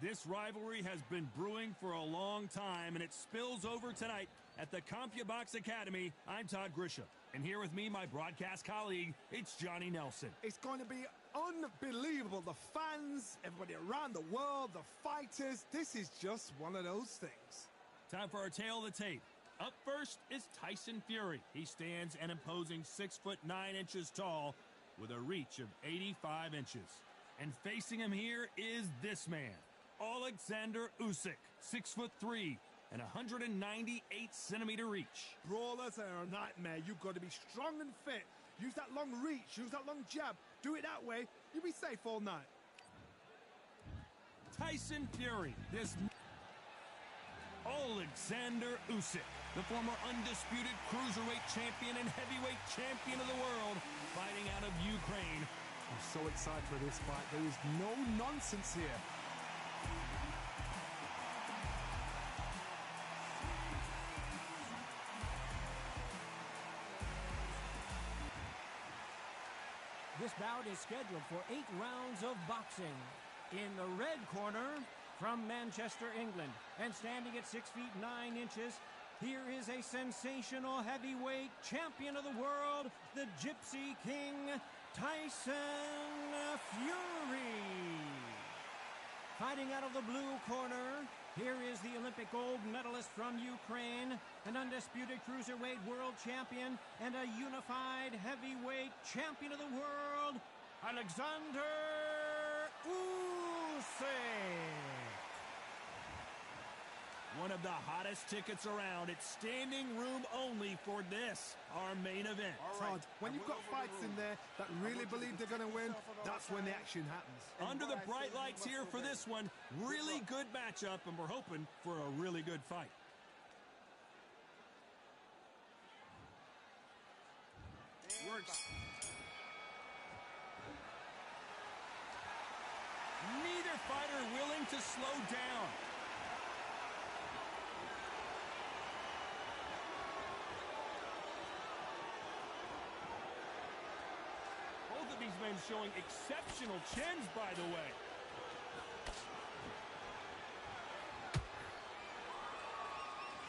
This rivalry has been brewing for a long time, and it spills over tonight at the CompuBox Academy. I'm Todd Grisham, and here with me, my broadcast colleague, it's Johnny Nelson. It's going to be unbelievable. The fans, everybody around the world, the fighters. This is just one of those things. Time for our tale of the tape. Up first is Tyson Fury. He stands an imposing 6'9" tall with a reach of 85 inches. And facing him here is this man, Alexander Usyk, 6'3" and 198-centimeter reach. Brawlers are a nightmare. You've got to be strong and fit. Use that long reach, use that long jab. Do it that way, you'll be safe all night. Tyson Fury, this Alexander Usyk, the former undisputed cruiserweight champion and heavyweight champion of the world, fighting out of Ukraine. I'm so excited for this fight. There is no nonsense here. This bout is scheduled for 8 rounds of boxing. In the red corner, from Manchester, England, and standing at 6'9", here is a sensational heavyweight champion of the world, the Gypsy King, Tyson Fury. Fighting out of the blue corner, here is the Olympic gold medalist from Ukraine, an undisputed cruiserweight world champion, and a unified heavyweight champion of the world, Alexander Usyk. One of the hottest tickets around. It's standing room only for this, our main event. Todd, when you've got fights in there that really believe they're going to win, that's when the action happens. Under the bright lights here for this one, really good matchup, and we're hoping for a really good fight. Works. Neither fighter willing to slow down. Both of these men showing exceptional chins, by the way.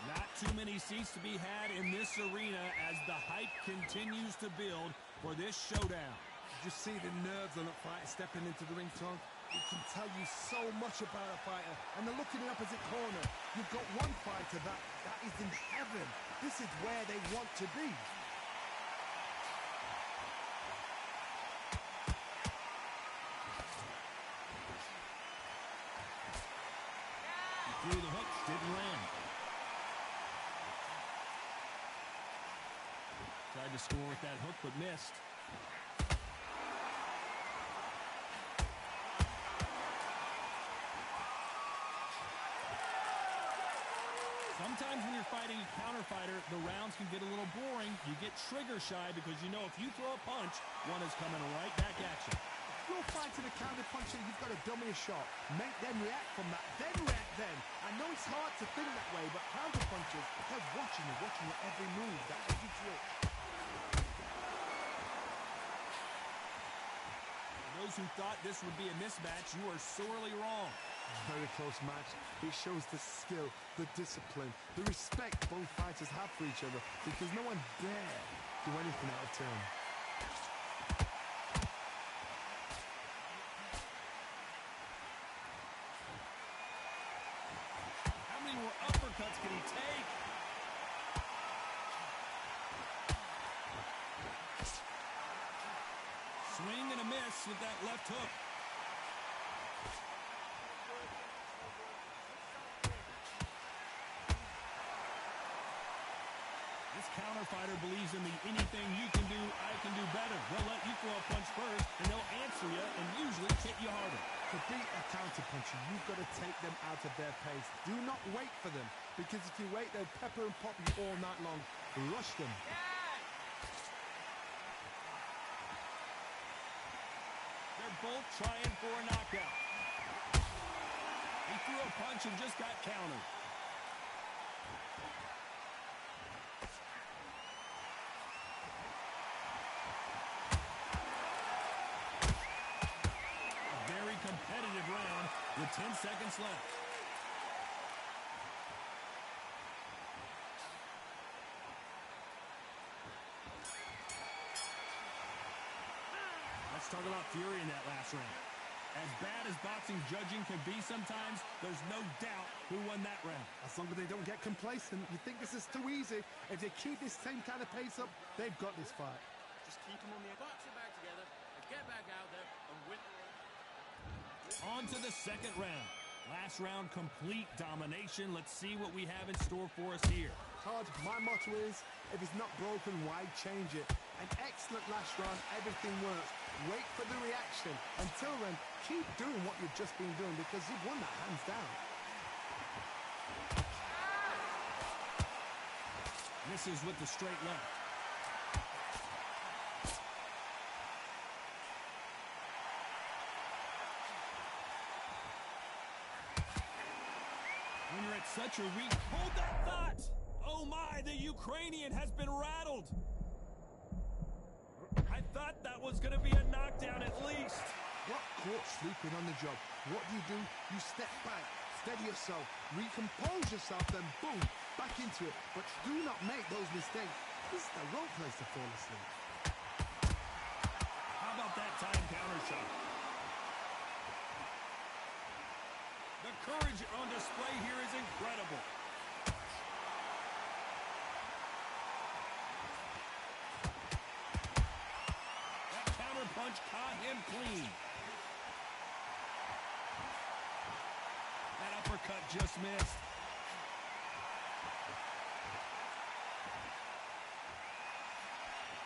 Not too many seats to be had in this arena as the hype continues to build for this showdown. You just see the nerves on a fighter stepping into the ring, Tom. It can tell you so much about a fighter. And they're looking in the opposite corner. You've got one fighter that is in heaven. This is where they want to be. He threw the hook, didn't land. Tried to score with that hook, but missed. Sometimes when you're fighting a counter fighter, the rounds can get a little boring. You get trigger shy because you know if you throw a punch, one is coming right back at you. If you're fighting a counter puncher, you've got to dummy a shot. Make them react from that, then react then. I know it's hard to think that way, but counter punchers, they're watching your every move, that every twitch. Those who thought this would be a mismatch, you are sorely wrong. Very close match. It shows the skill, the discipline, the respect both fighters have for each other, because no one dare do anything out of turn. How many more uppercuts can he take? Swing and a miss with that left hook. This counter fighter believes in the anything you can do, I can do better. They'll let you throw a punch first, and they'll answer you and usually hit you harder. To beat a counter puncher, you've got to take them out of their pace. Do not wait for them, because if you wait, they'll pepper and pop you all night long. Rush them. They're both trying for a knockout. He threw a punch and just got countered. 10 seconds left. Let's talk about fury in that last round. As bad as boxing judging can be sometimes, there's no doubt who won that round. As long as they don't get complacent, you think this is too easy. If they keep this same kind of pace up, they've got this fight. Just keep them on the box it back together and get back out there and win. On to the second round. Last round, complete domination. Let's see what we have in store for us here. Todd, my motto is, if it's not broken, why change it? An excellent last round, everything works. Wait for the reaction. Until then, keep doing what you've just been doing because you've won that hands down. Misses with the straight left. When you're at such a weak... Hold that thought! Oh my, the Ukrainian has been rattled! I thought that was going to be a knockdown at least. What caught sleeping on the job? What do? You step back, steady yourself, recompose yourself, then boom, back into it. But do not make those mistakes. This is the wrong place to fall asleep. How about that time counter shot? The courage on display here is incredible. That counter punch caught him clean. That uppercut just missed.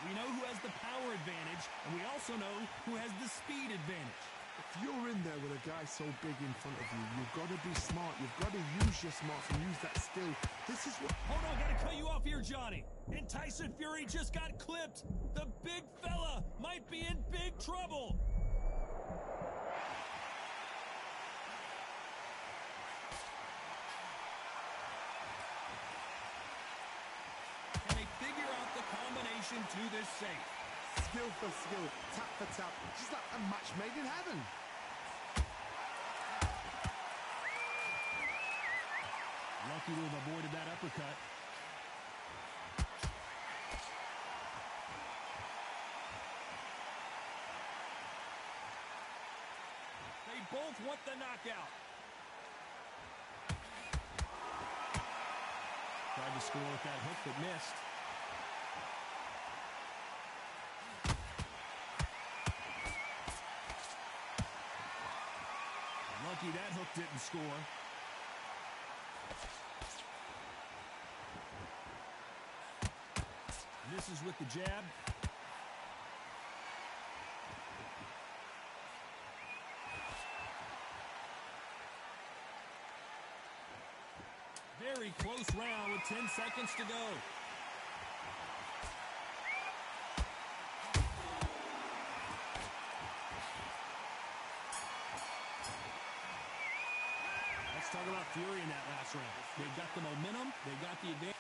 We know who has the power advantage, and we also know who has the speed advantage. If you're in there with a guy so big in front of you, you've got to be smart. You've got to use your smarts and use that skill. This is what... Hold on, gotta cut you off here, Johnny. And Tyson Fury just got clipped. The big fella might be in big trouble. Can they figure out the combination to this safe? Skill for skill, tap for tap, just like a match made in heaven. Lucky to have avoided that uppercut. They both want the knockout. Tried to score with that hook but missed. Lucky that hook didn't score. Misses with the jab. Very close round with 10 seconds to go. Let's talk about Fury in that last round. They've got the momentum. They've got the advantage.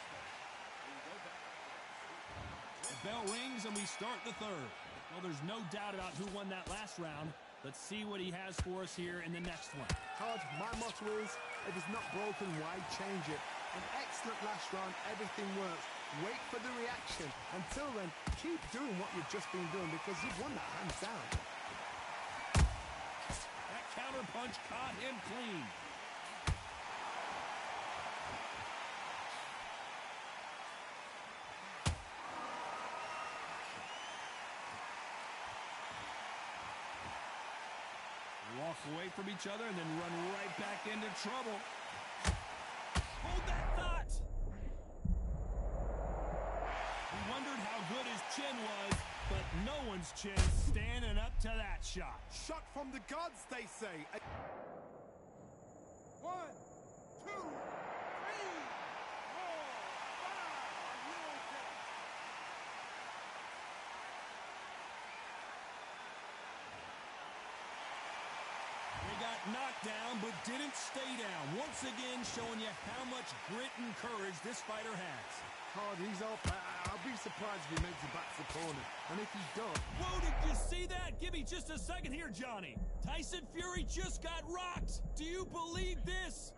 The bell rings and we start the third. Well, there's no doubt about who won that last round. Let's see what he has for us here in the next one. Todd, my motto is, if it's not broken, why change it? An excellent last round, everything works. Wait for the reaction. Until then, keep doing what you've just been doing because you've won that hands down. That counter punch caught him clean. Walk away from each other and then run right back into trouble. Hold that thought! We wondered how good his chin was, but no one's chin standing up to that shot. Shot from the gods, they say. 1, 2, 3, 4, 5. Got knocked down, but didn't stay down. Once again, showing you how much grit and courage this fighter has. Todd, he's up. I'll be surprised if he makes it back to the corner. And if he does... Whoa, did you see that? Give me me just a second here, Johnny. Tyson Fury just got rocked. Do you believe this?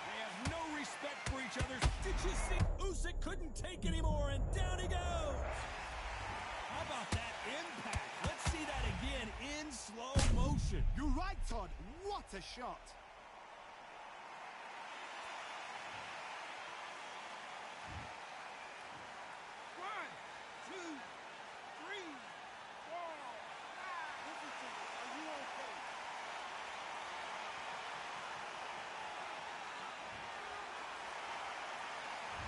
They have no respect for each other. Did you see? Usyk couldn't take anymore, and down he goes. How about that impact? Let's see that again in slow motion. You're right, Todd. What a shot.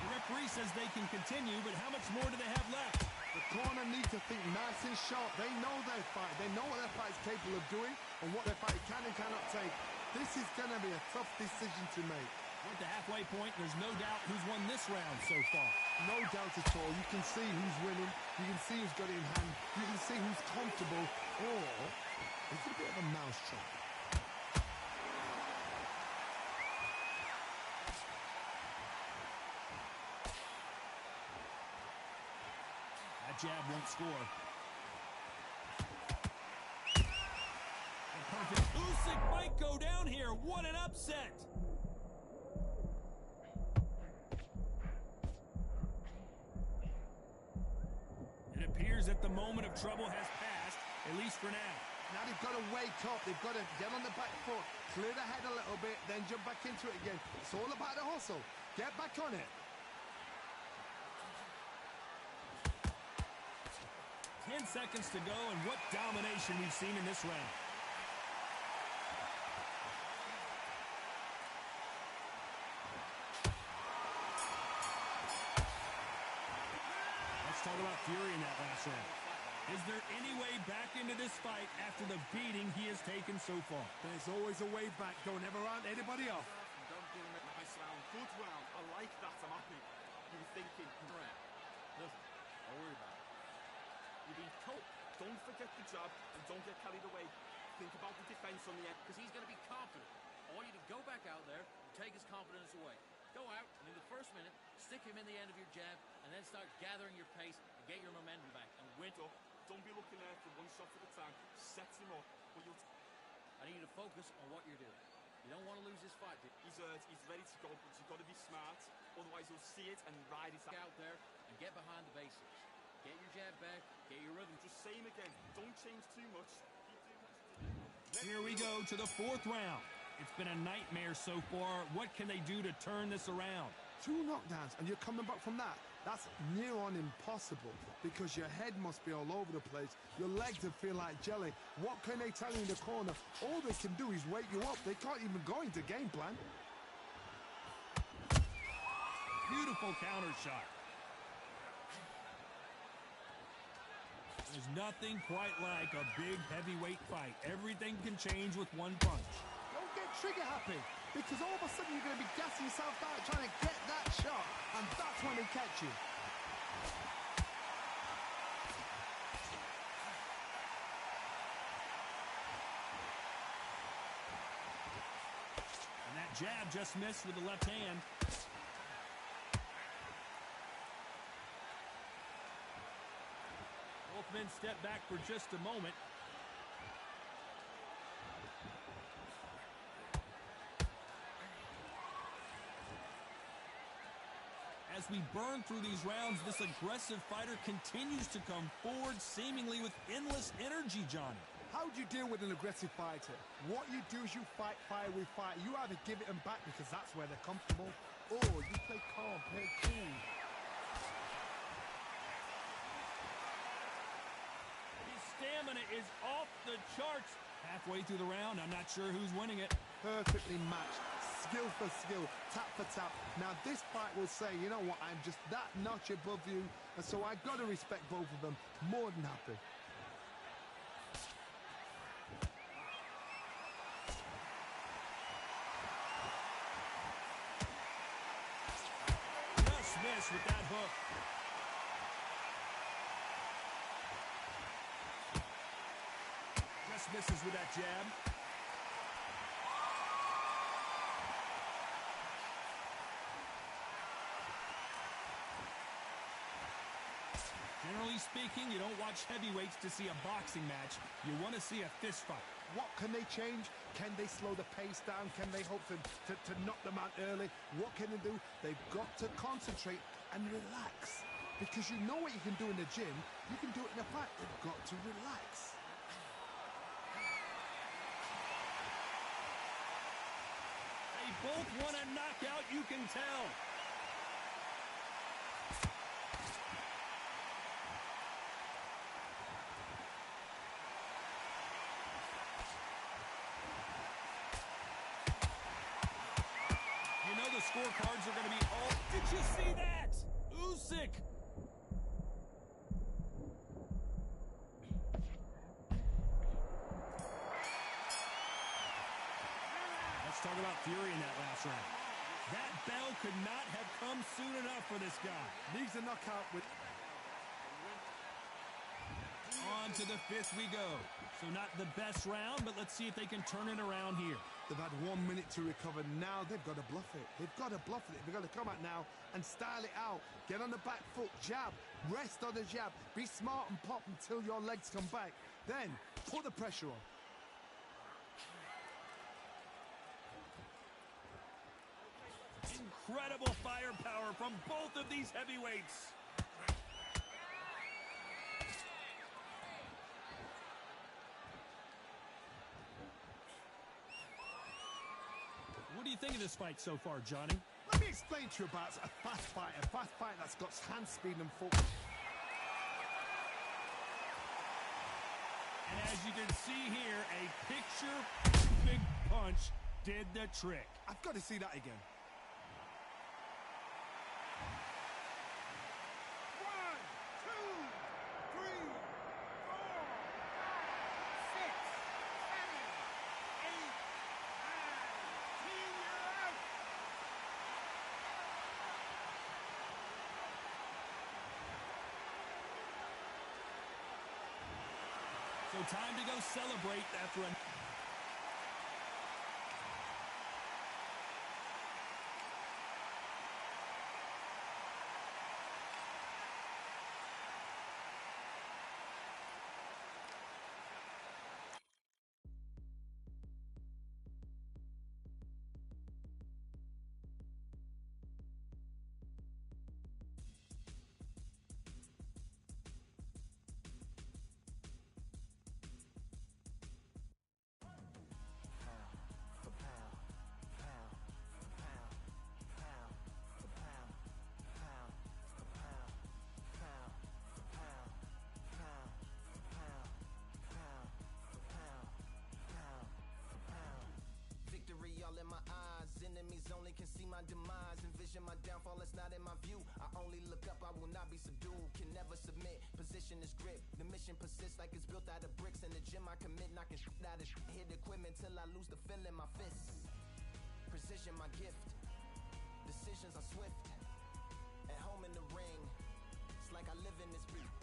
The referee says they can continue, but how much more do they have left? The corner needs to think nice and sharp. They know their fight. They know what their fight is capable of doing and what their fight can and cannot take. This is going to be a tough decision to make. We're at the halfway point. There's no doubt who's won this round so far. No doubt at all. You can see who's winning. You can see who's got it in hand. You can see who's comfortable. Or it's a bit of a mousetrap. That jab won't score. Perfect. Usyk might go down here. What an upset. It appears that the moment of trouble has passed, at least for now. Now they've got to wake up. They've got to get on the back foot, clear the head a little bit, then jump back into it again. It's all about the hustle. Get back on it. 10 seconds to go, and what domination we've seen in this round. Let's talk about Fury in that last round. Is there any way back into this fight after the beating he has taken so far? There's always a way back. Don't ever round anybody off. Nice round, good round. I like that. I'm happy. You were thinking, Round. Listen, don't worry about it. you've been told. Don't forget the jab and don't get carried away. Think about the defense on the end. Because he's going to be confident. I want you to go back out there and take his confidence away. Go out, and in the first minute, stick him in the end of your jab, and then start gathering your pace and get your momentum back. And win. Don't be looking there for one shot at a time. Set him up. But I need you to focus on what you're doing. You don't want to lose this fight, do you? He's ready to go, but you've got to be smart. Otherwise, you'll see it and ride it Get out there and get behind the basics. Get your jab back, get your rhythm. Just same again. Don't change too much. Keep doing what you do. Here we go to the fourth round. It's been a nightmare so far. What can they do to turn this around? 2 knockdowns and you're coming back from that. That's near on impossible because your head must be all over the place. Your legs will feel like jelly. What can they tell you in the corner? All they can do is wake you up. They can't even go into game plan. Beautiful counter shot. There's nothing quite like a big heavyweight fight. Everything can change with one punch. Don't get trigger happy because all of a sudden you're going to be gassing yourself out trying to get that shot, and that's when they catch you. And that jab just missed with the left hand. Both men step back for just a moment. As we burn through these rounds, this aggressive fighter continues to come forward, seemingly with endless energy, Johnny. How do you deal with an aggressive fighter? What you do is you fight fire with fire. You either give it them back because that's where they're comfortable, or you play calm, play cool. His stamina is off the charts. Halfway through the round, I'm not sure who's winning it. Perfectly matched, skill for skill, tap for tap. Now this fight will say, you know what, I'm just that notch above you, and so I've got to respect both of them. More than happy. Just missed with that hook. Just misses with that jab. Generally speaking, you don't watch heavyweights to see a boxing match. You want to see a fist fight. What can they change? Can they slow the pace down? Can they hope to knock them out early? What can they do? They've got to concentrate and relax. Because you know what you can do in the gym, you can do it in a fight. They've got to relax. They both want a knockout, you can tell. The scorecards are going to be all... Did you see that? Usyk! Let's talk about Fury in that last round. That bell could not have come soon enough for this guy. Needs a knockout with... On to the fifth we go. So not the best round, but let's see if they can turn it around here. They've had 1 minute to recover. Now they've got to bluff it. They've got to bluff it. They've got to come out now and style it out. Get on the back foot, jab, rest on the jab. Be smart and pop until your legs come back. Then put the pressure on. Incredible firepower from both of these heavyweights. What do you think of this fight so far, Johnny? Let me explain to you about a fast fight that's got hand speed and focus. And as you can see here, a picture-perfect punch did the trick. I've got to see that again. 1, 2, 3, 4, 5, 6, 7, 8, 9, 10, you're out. So time to go celebrate after a... Can see my demise, envision my downfall, it's not in my view. I only look up, I will not be subdued. Can never submit, position is grip. The mission persists like it's built out of bricks. In the gym I commit, knocking shit out of shit. Hit equipment till I lose the feel in my fists. Precision my gift, decisions are swift. At home in the ring, it's like I live in this beat.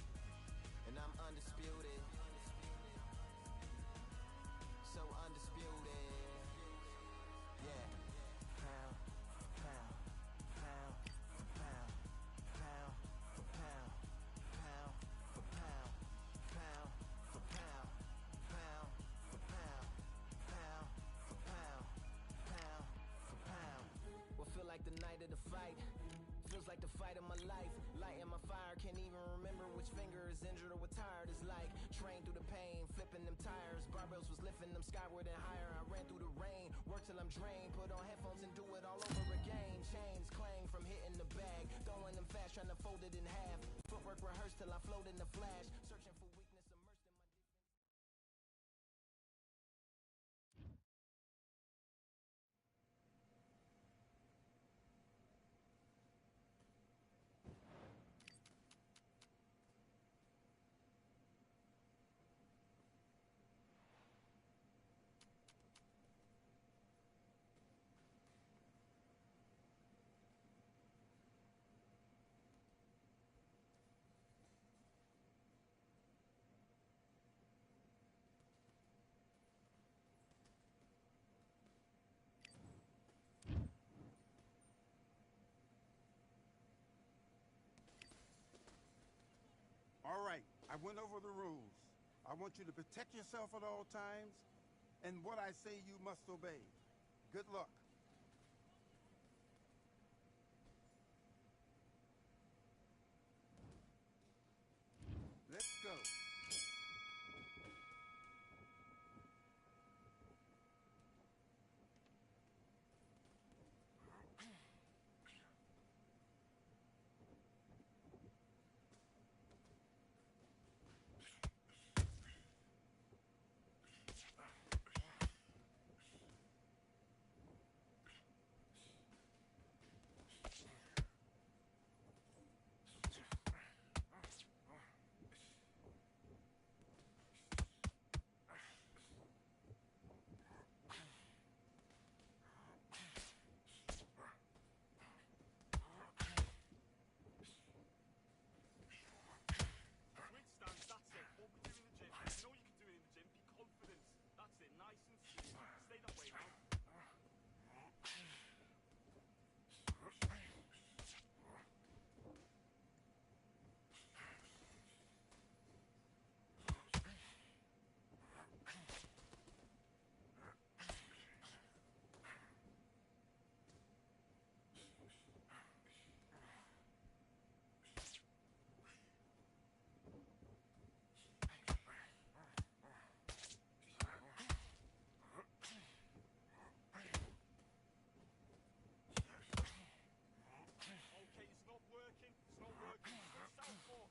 And I'm undisputed, so undisputed. Yeah. Like the night of the fight, feels like the fight of my life. Lighting my fire, can't even remember which finger is injured or what tired is like. Train through the pain, flipping them tires. Barbells was lifting them skyward and higher. I ran through the rain, work till I'm drained. Put on headphones and do it all over again. Chains clang from hitting the bag, throwing them fast, trying to fold it in half. Footwork rehearsed till I float in the flash. Searching for weakness, immersed in my... I went over the rules. I want you to protect yourself at all times, and what I say you must obey. Good luck. Let's go. Switch stance, that's it. What we do in the gym. You know you can do it in the gym. Be confident. That's it. Nice and smooth. Stay that way now. Okay, it's not working. It's not working. Switch southpaw.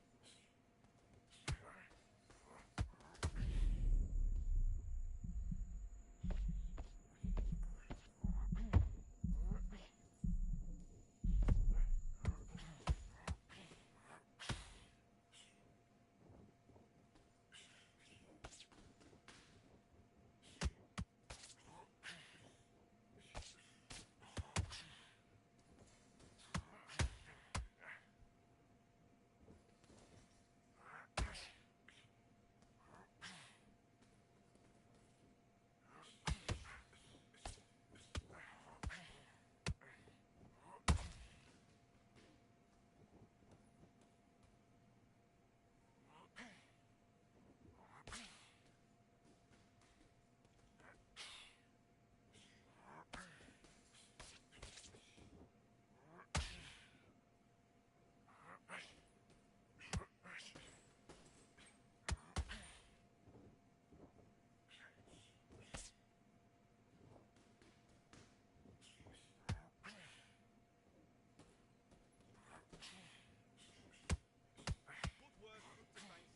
Good work. Good defense.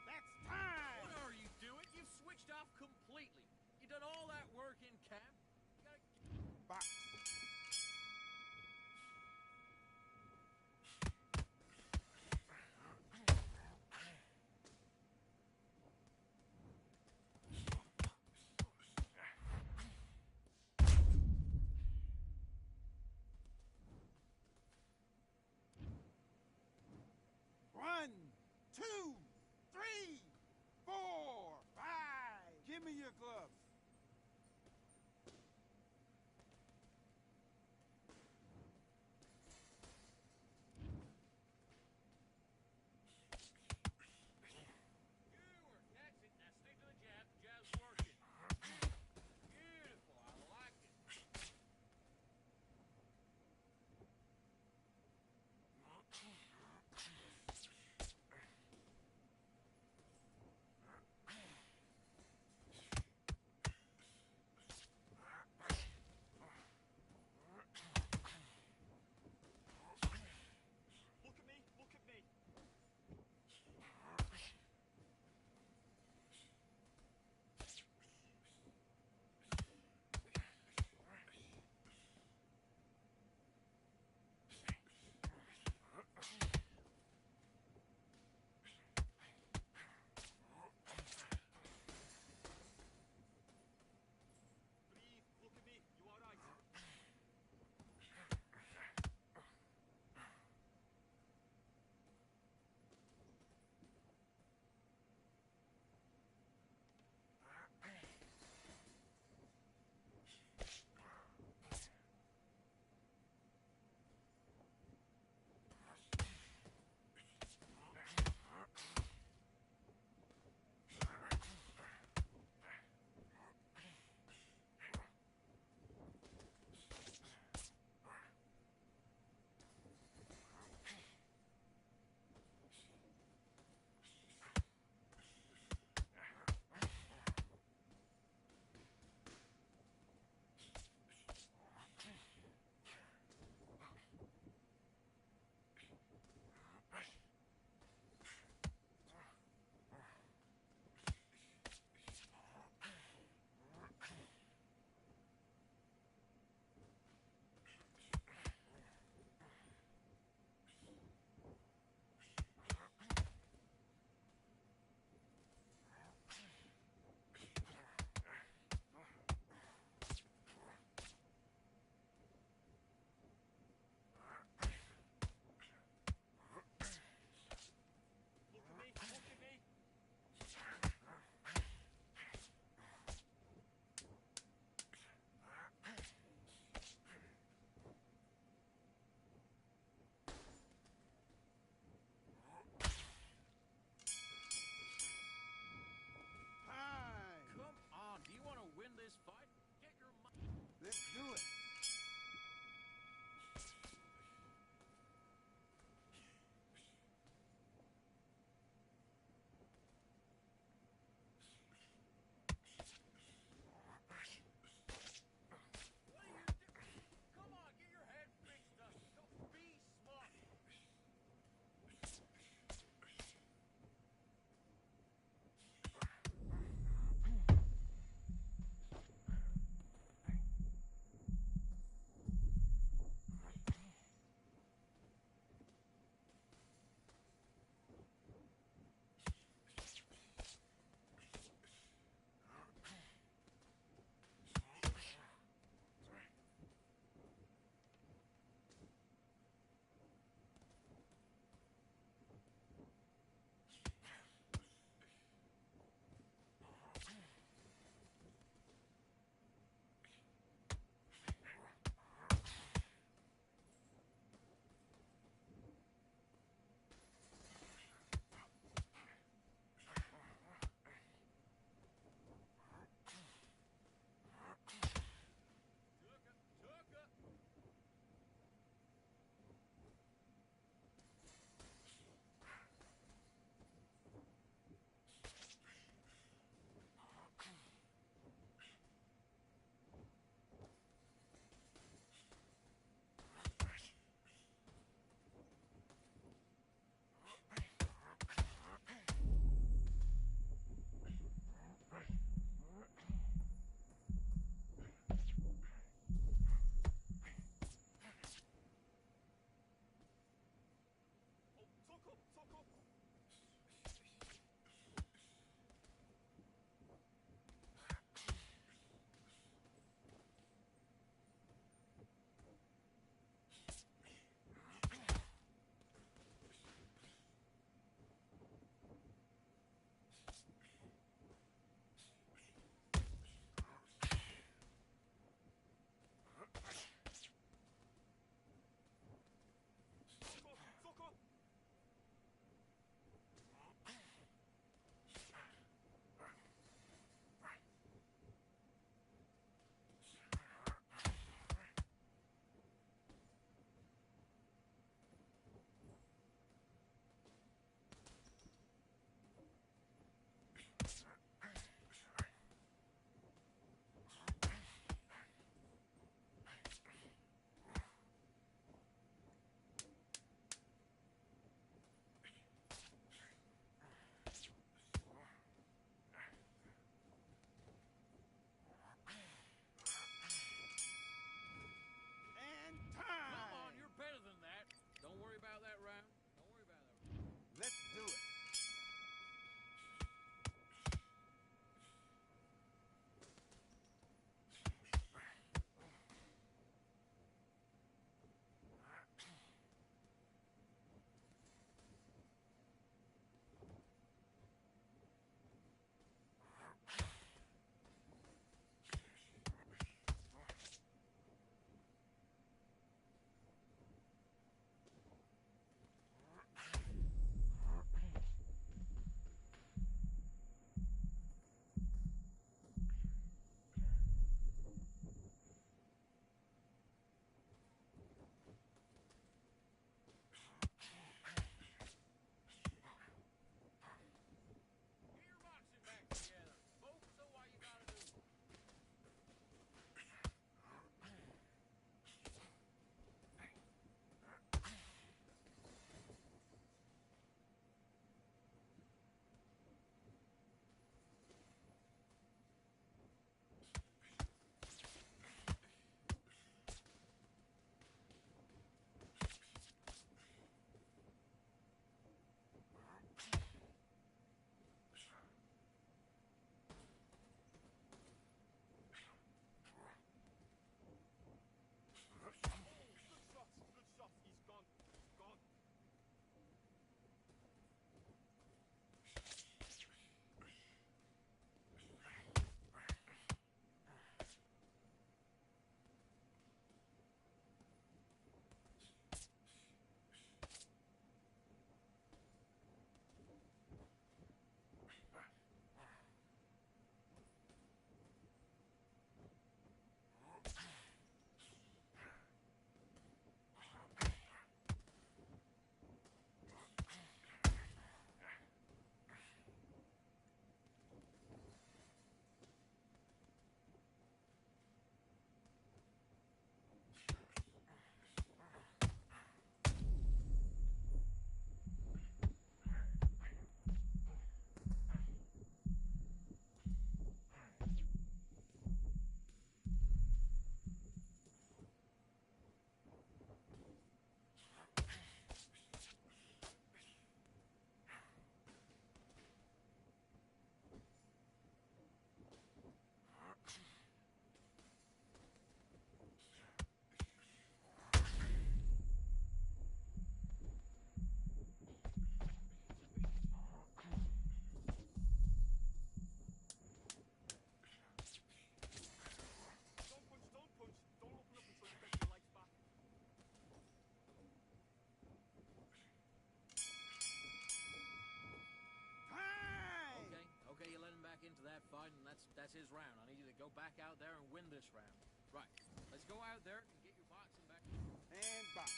That's time! What are you doing? You've switched off completely. You done all that work in camp. You gotta Box. One, two, three, four, five. Give me your gloves. Good work. That's it. Now stick to the jab. The jab's working. Beautiful. I like it. his round. I need you to go back out there and win this round. Right. Let's go out there and get your boxing back. And box.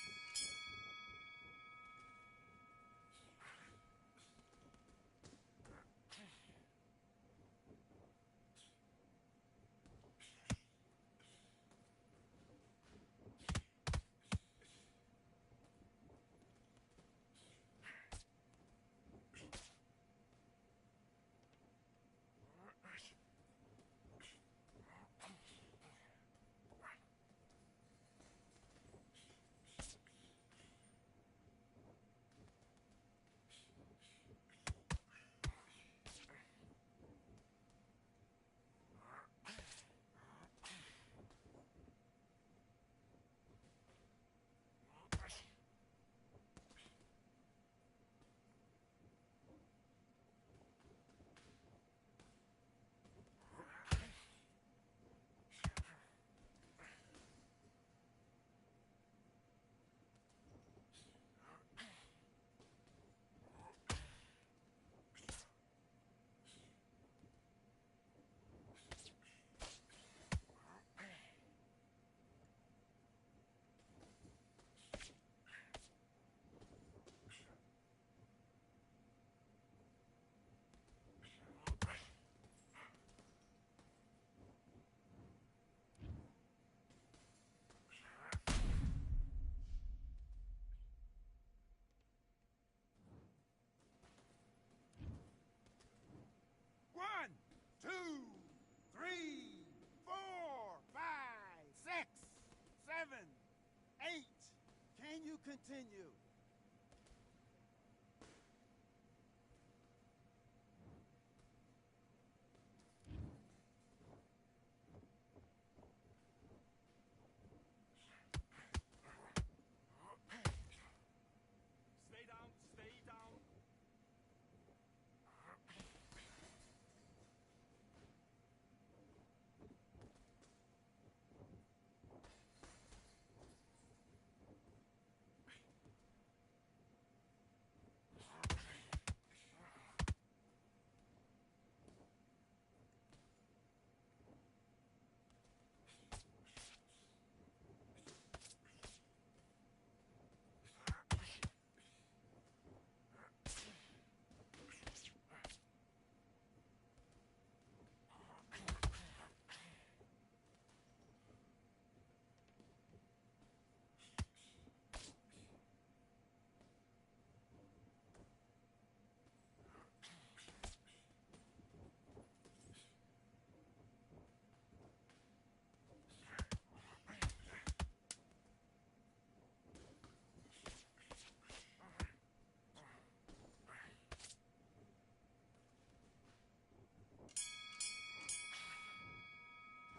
One, two, three, 4, 5, 6, 7, 8. Can you continue? Stay down, stay down.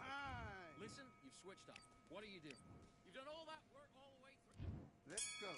Time. Listen, you've switched up. What are you doing? You've done all that work all the way through. Let's go.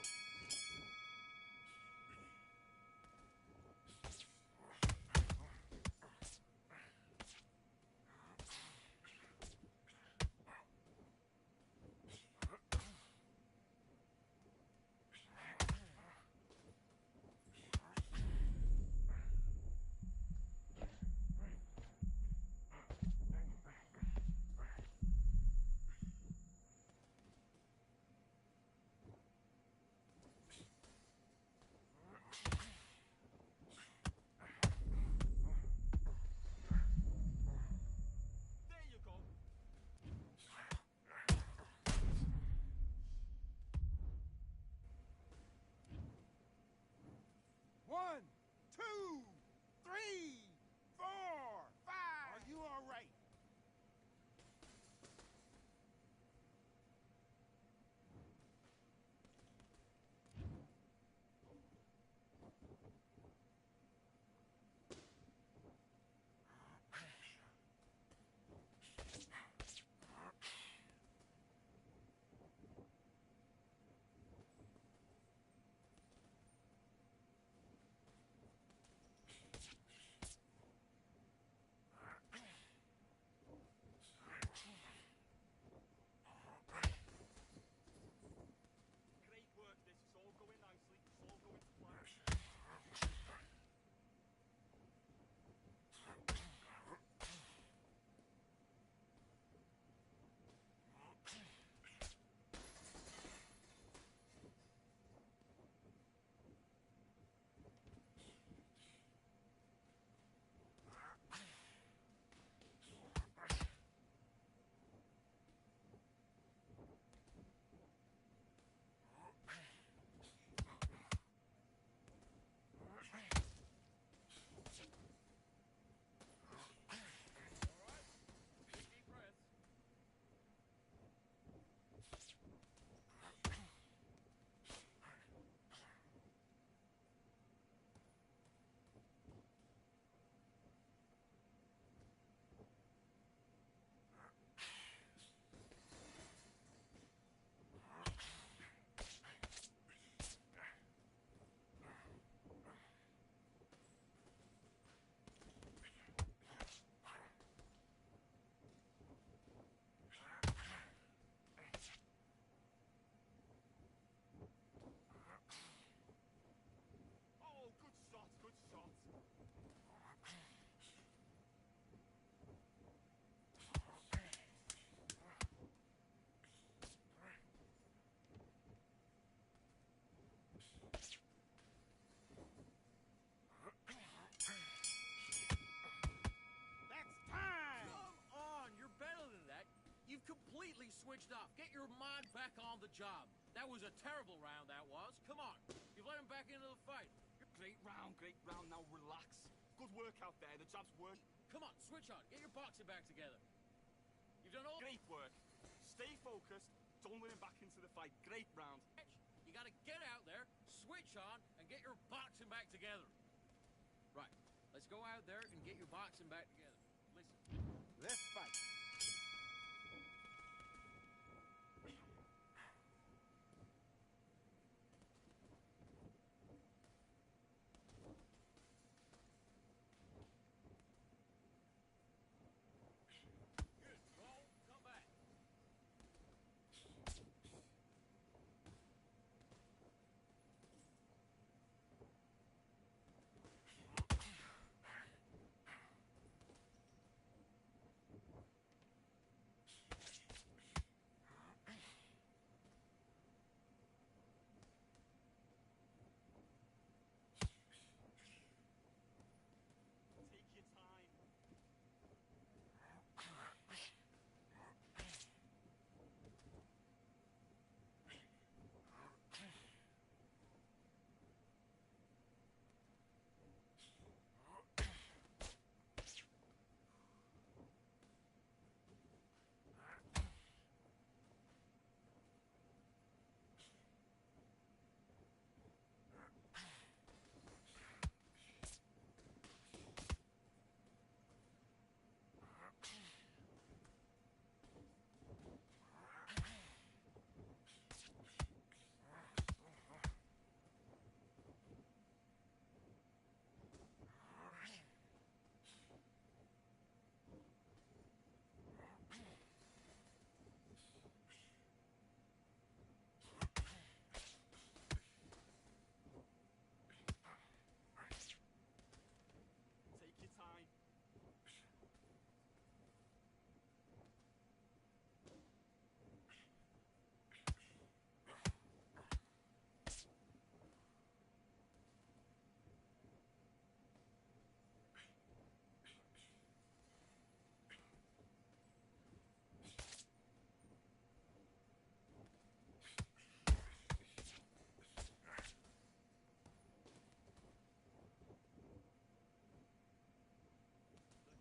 switched off. Get your mind back on the job. That was a terrible round, that was. Come on. You've let him back into the fight. Great round, great round. Now relax. Good work out there. The job's work. Come on, switch on. Get your boxing back together. You've done all... Great work. Stay focused. Don't let him back into the fight. Great round. You gotta get out there, switch on, and get your boxing back together. Right. Let's go out there and get your boxing back together. Listen. Let's fight. Good. Roll. Come back. Take your time. Take your time.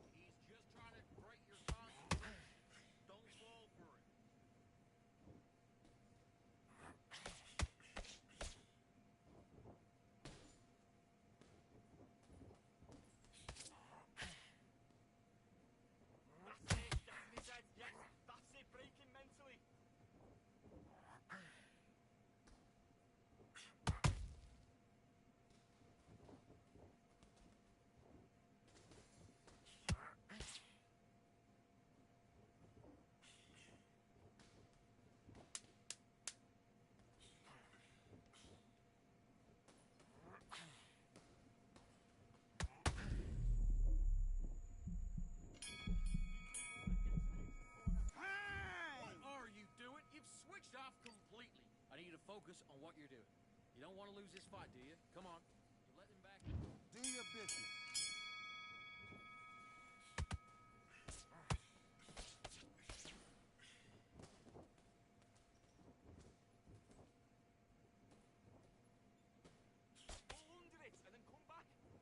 Look, he's just trying to break your concentration. Don't fall for it. That's it. Definitely dead. Yes. That's it. Break him mentally. What are you doing? You've switched off completely. I need you to focus on what you're doing. You don't want to lose this fight, do you? Come on. You let him back. Do your business. Go under it and then come back. Bring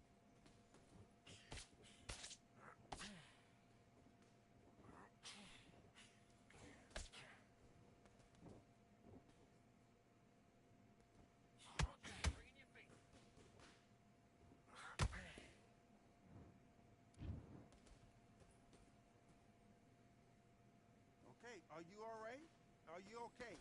in your feet. Okay, are you all right? Are you okay?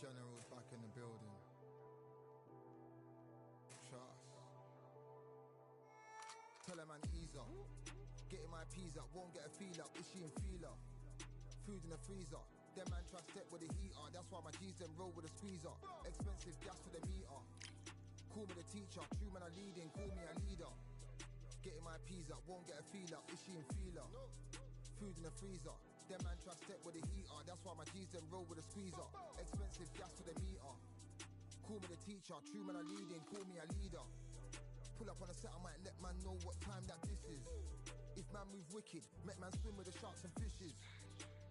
General's back in the building. Trust. Tell a man ease up. Getting my peas up, won't get a feel up. Is she in feeler? Food in the freezer. Them man try step with the heater. That's why my G's them roll with a squeezer. Expensive gas for the meter. Call me the teacher. True man I leading, call me a leader. Getting my peas up, won't get a feel up. Is she in feeler? Food in the freezer. Them man try step with the heater. That's why my G's them roll with a squeezer. Expensive gas for the meter. Call me the teacher. True man I leading, call me a leader. Pull up on a set, I might let man know what time that this is. If man move wicked, make man swim with the sharks and fishes.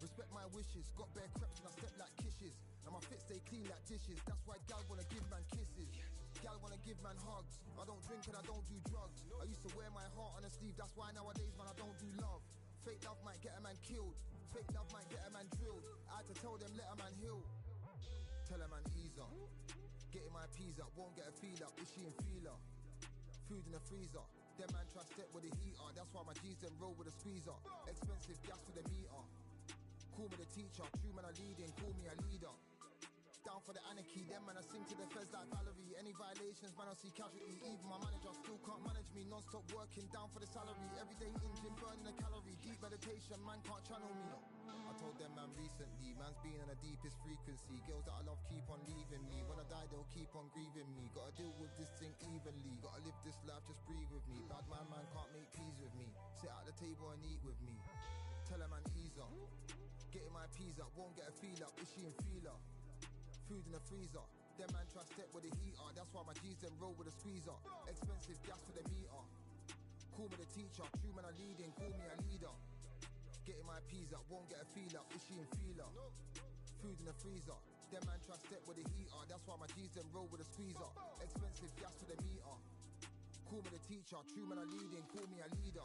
Respect my wishes, got bare creps and I step like kisses. And my fit stay clean like dishes, that's why gal wanna give man kisses. Gal wanna give man hugs, I don't drink and I don't do drugs. I used to wear my heart on a sleeve, that's why nowadays man I don't do love. Fake love might get a man killed, fake love might get a man drilled. I had to tell them let a man heal. Tell a man ease up, getting my peas up, won't get a feel up, is she in feeler? Food in the freezer. Them man try step with the heater. That's why my G's them roll with a squeezer. Expensive gas for the meter. Call me the teacher. True man I leading, call me a leader. Down for the anarchy. Them man I sing to the feds like Valerie. Any violations man I see casualty. Even my manager still can't manage me. Non-stop working down for the salary. Everyday in gym burning a calorie. Deep meditation man can't channel me. I told them man recently, man's been on the deepest frequency. Girls that I love keep on leaving me. When I die they'll keep on grieving me. Gotta deal with this thing evenly. Gotta live this life, just breathe with me. Bad man can't make peace with me. Sit at the table and eat with me. Tell a man ease up. Getting my peas up, won't get a feel up. Is she in feeler? Food in the freezer. Them man try step with the heater. That's why my G's them roll with a squeezer. Expensive gas for the meter. Call me the teacher. True man I leading, call me a leader. Getting my peas up, won't get a feel up. Is she in feeler? Food in the freezer. Them man try step with the heater. That's why my G's them roll with a squeezer. Expensive gas for the meter. Call me the teacher. True man I leading, call me a leader.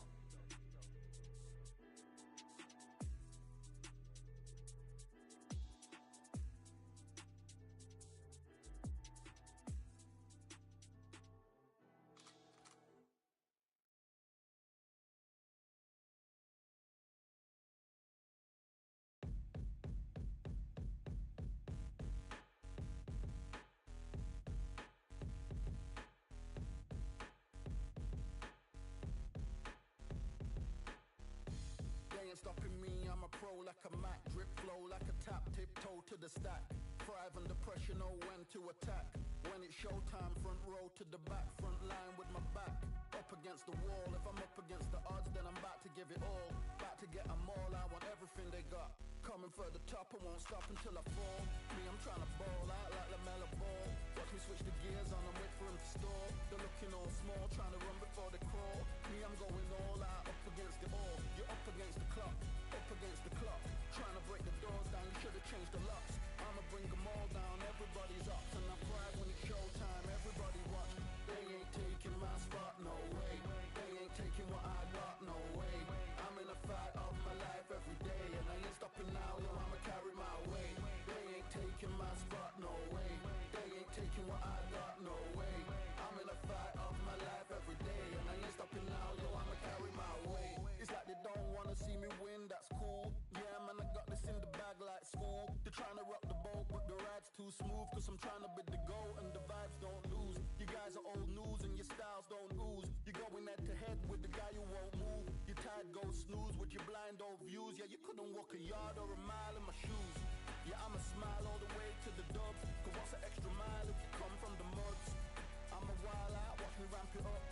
Stopping me, I'm a pro like a Mac. Drip flow like a tap, tiptoe to the stack. Thrive under pressure, know when to attack. When it's showtime, front row to the back. Front line with my back up against the wall. If I'm up against the odds, then I'm about to give it all. About to get them all, I want everything they got. Coming for the top, I won't stop until I fall. Me, I'm trying to ball out like LaMelo Ball. Watch me switch the gears on and wait for him to stall. They're looking all small, trying to run before they crawl. Me, I'm going all out, up against it all. You're up against the clock, up against the clock. Trying to break the doors down, you should've changed the locks. I'ma bring them all down, everybody's up. And I pride when it's showtime, everybody watch. They ain't taking my spot, no way. They ain't taking what I got, no way. I'm in a fight of my life every day. And I ain't stopping now, yo, I'ma carry my weight. They ain't taking my spot, no way. They ain't taking what I got, no way. I'm in a fight of my life every day. And I ain't stopping now, yo, I'ma carry my weight. It's like they don't wanna see me win, that's cool. Yeah, man, I got this in the bag like school. They're trying to rock the boat, but the ride's too smooth. Cause I'm trying to bid the goal and the vibes don't lose. You guys are old news and your styles don't ooze. You're going head to head with the guy who won't move. Your tide goes snooze with your blind old views. Yeah, you couldn't walk a yard or a mile in my shoes. Yeah, I'ma smile all the way to the dubs. Cause what's an extra mile if you come from the muds? I'm a wild out, watch me ramp it up.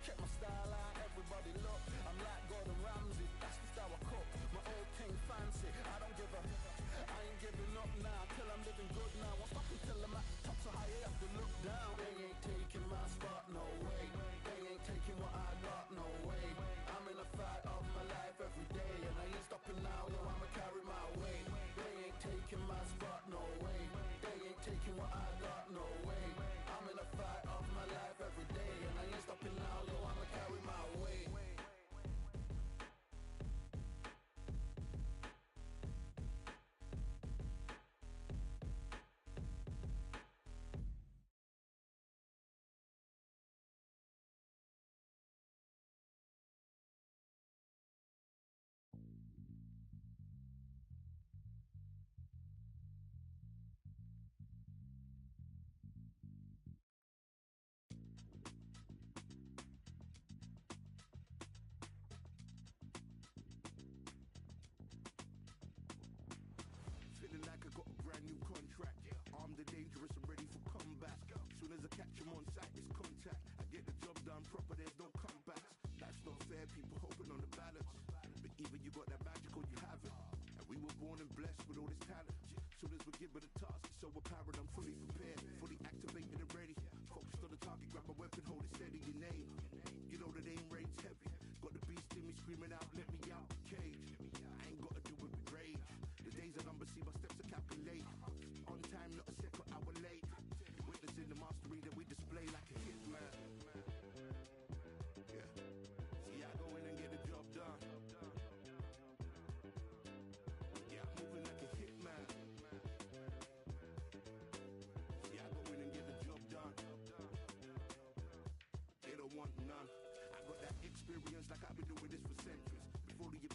Check my style out, everybody look. I'm like Gordon Ramsay, that's the style I cook. My old thing fancy, I don't give a. I ain't giving up now, till I'm living good now. Won't stop until I'm at the top so high, I have to look down. They ain't taking my spot, no way. They ain't taking what I got, no way. I'm in a fight of my life every day. And I ain't stopping now, yo, I'ma carry my weight. They ain't taking my spot.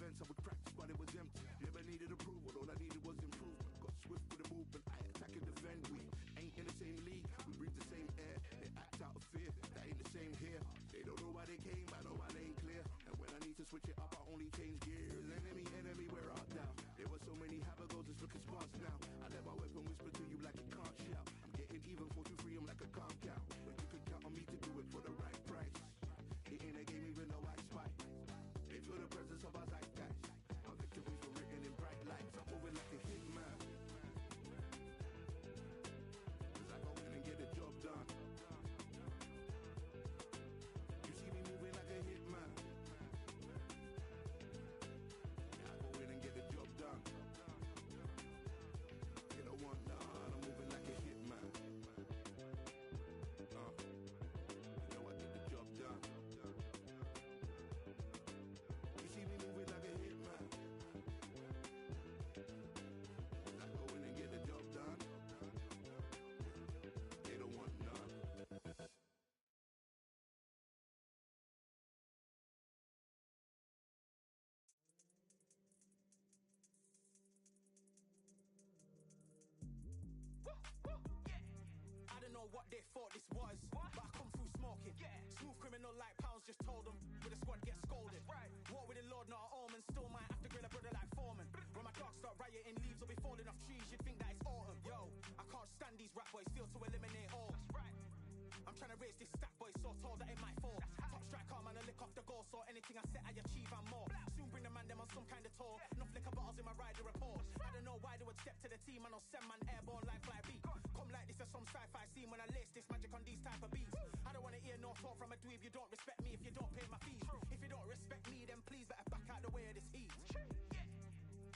defense, I would practice, but it was empty. Never needed approval, all I needed was improvement. Got swift with the movement, I attack and defend. We ain't in the same league, we breathe the same air. They act out of fear, that ain't the same here. They don't know why they came, I know why they ain't clear. And when I need to switch it up, I only change gears. Enemy, where art thou? There were so many habagos, it's looking sparse now. I let my weapon whisper to you like it can't shout. I'm getting even, 4 to 3, I'm like a calm cow. But you can count on me to do it for the right price. It ain't a game even though I spy. They feel the presence of our zeitgeist. My victories were written in bright lights. I'm moving like a hitman. Cause I go in and get the job done. You see me moving like a hitman. Yeah, I go in and get the job done. They don't want none. I'm moving like a hitman. You know I get the job done. You see me moving like a hitman. I go in and get the job done. They don't want none. I don't know what they thought this was, but I come through smoking. Smooth criminal like pounds, just told them. With a squad get scolded. War with the Lord, not an omen. Still might have to grill a brother like Foreman. When my dogs start rioting, leaves will be falling off trees. You'd think that it's autumn. Yo, I can't stand these rap boys, feel to eliminate all. I'm trying to raise this stack boy so tall that it might fall. Top striker, man, I lick off the goal. So anything I set, I achieve and more. Soon bring the man them on some kind of tour. Enough liquor bottles in my rider report. I don't know why they would step to the team. I know 7 man airborne like fly beat. Come like this as some sci-fi scene when I lace this magic on these type of beats. I don't wanna hear no talk from a dweeb. You don't respect me if you don't pay my fees. If you don't respect me, then please better back out the way of this heat.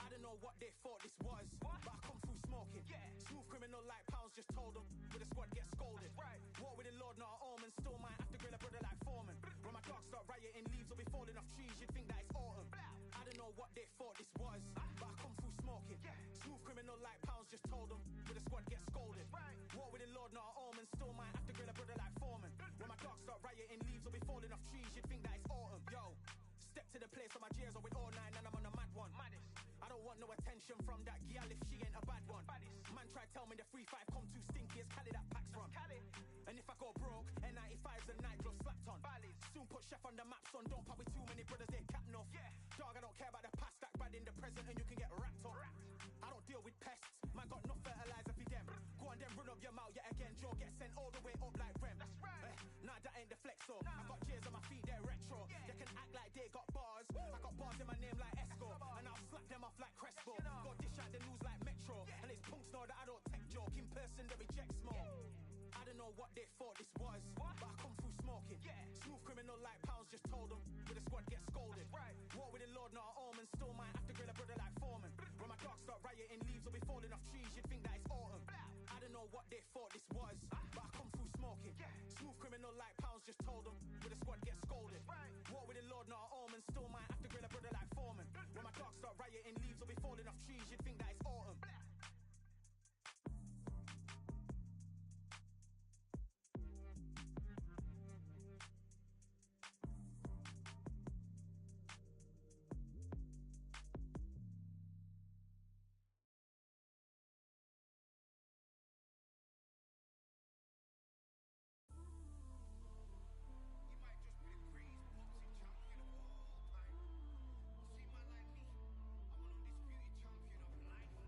I don't know what they thought this was, but I come through smoking. Smooth criminal like pounds, just told them. With a squad get scolded. War with the Lord, not an omen. Still might have to grill a brother like Foreman. When my dogs start rioting, leaves will be falling off trees. You'd think that it's autumn. I don't know what they thought this was, but I come through smoking. Smooth criminal like pounds, just told them. With a squad get scolded. War with the Lord, not an omen. Still might have to grill a brother like Foreman. When my dogs start rioting, leaves will be falling off trees. You'd think that it's autumn. Yo, step to the place where my J's are with all 9 and I'm on a mad one. I don't want no attention from that gal if she ain't a bad one. Man try tell me the 3-5 come too stinky as Cali that packs from. And if I go broke, N95s and nitro slapped on. Soon put chef on the map, son. Don't pop with too many brothers, they cap enough. Dog, I don't care about the past, that bad in the present and you can get wrapped up. I don't deal with pests, man got no fertilizer for them. Go on then run up your mouth yet again. Joe get sent all the way up like Rem. Nah, that ain't the flexo. I got cheers on my feet, they're retro. They can act like they got bars. I got bars in my name like Esco. And I'll slap them off like Crespo. Go dish out the news like Metro. And it's punks know that I don't tech joke. In person they reject smoke. I don't know what they thought this was, but I come through smoking. Smooth criminal like pounds, just told them. With a squad get scolded. War with the Lord, not an omen. Still might have to grill a brother like Foreman. When my dogs start rioting, leaves will be falling off trees. You'd think that it's autumn. I don't know what they thought this was, but I come through smoking. Smooth criminal like pounds, just told them. With a squad get scolded. War with the Lord, not an omen. Still might have to grill a brother like Foreman. When my dogs start rioting, leaves will be falling off trees. You'd think that it's autumn. See, man like me, I'm an undisputed champion of life.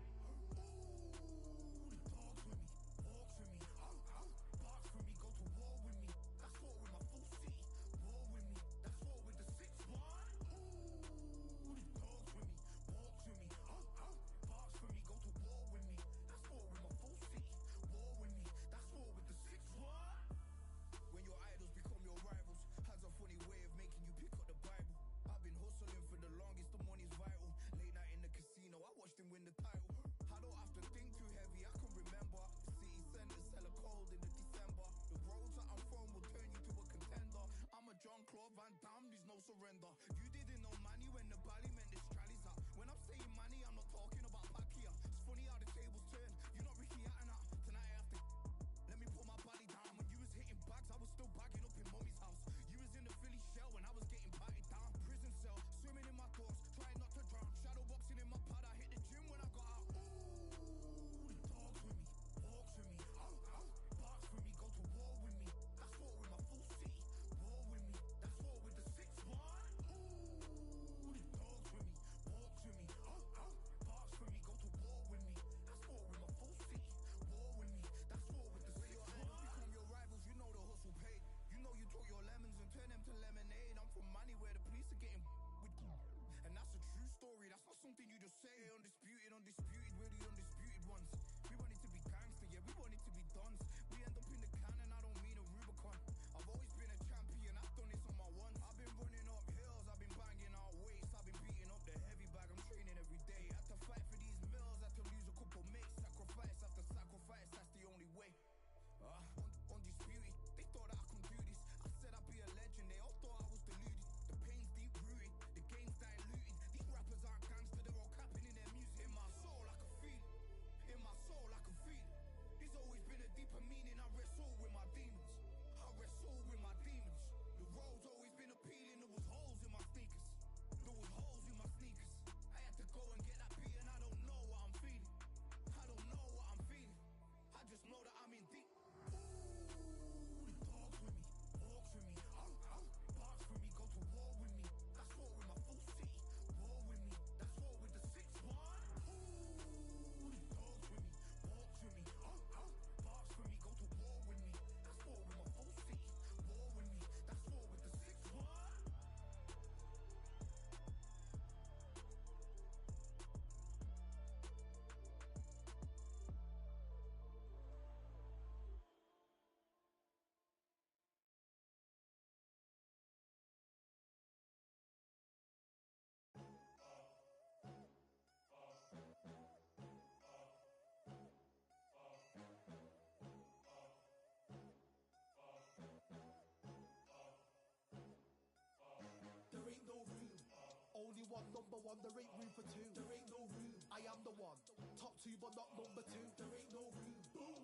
Only one, number one, there ain't room for two. There ain't no room. I am the one. Top two, but not number two. There ain't no room. Boom.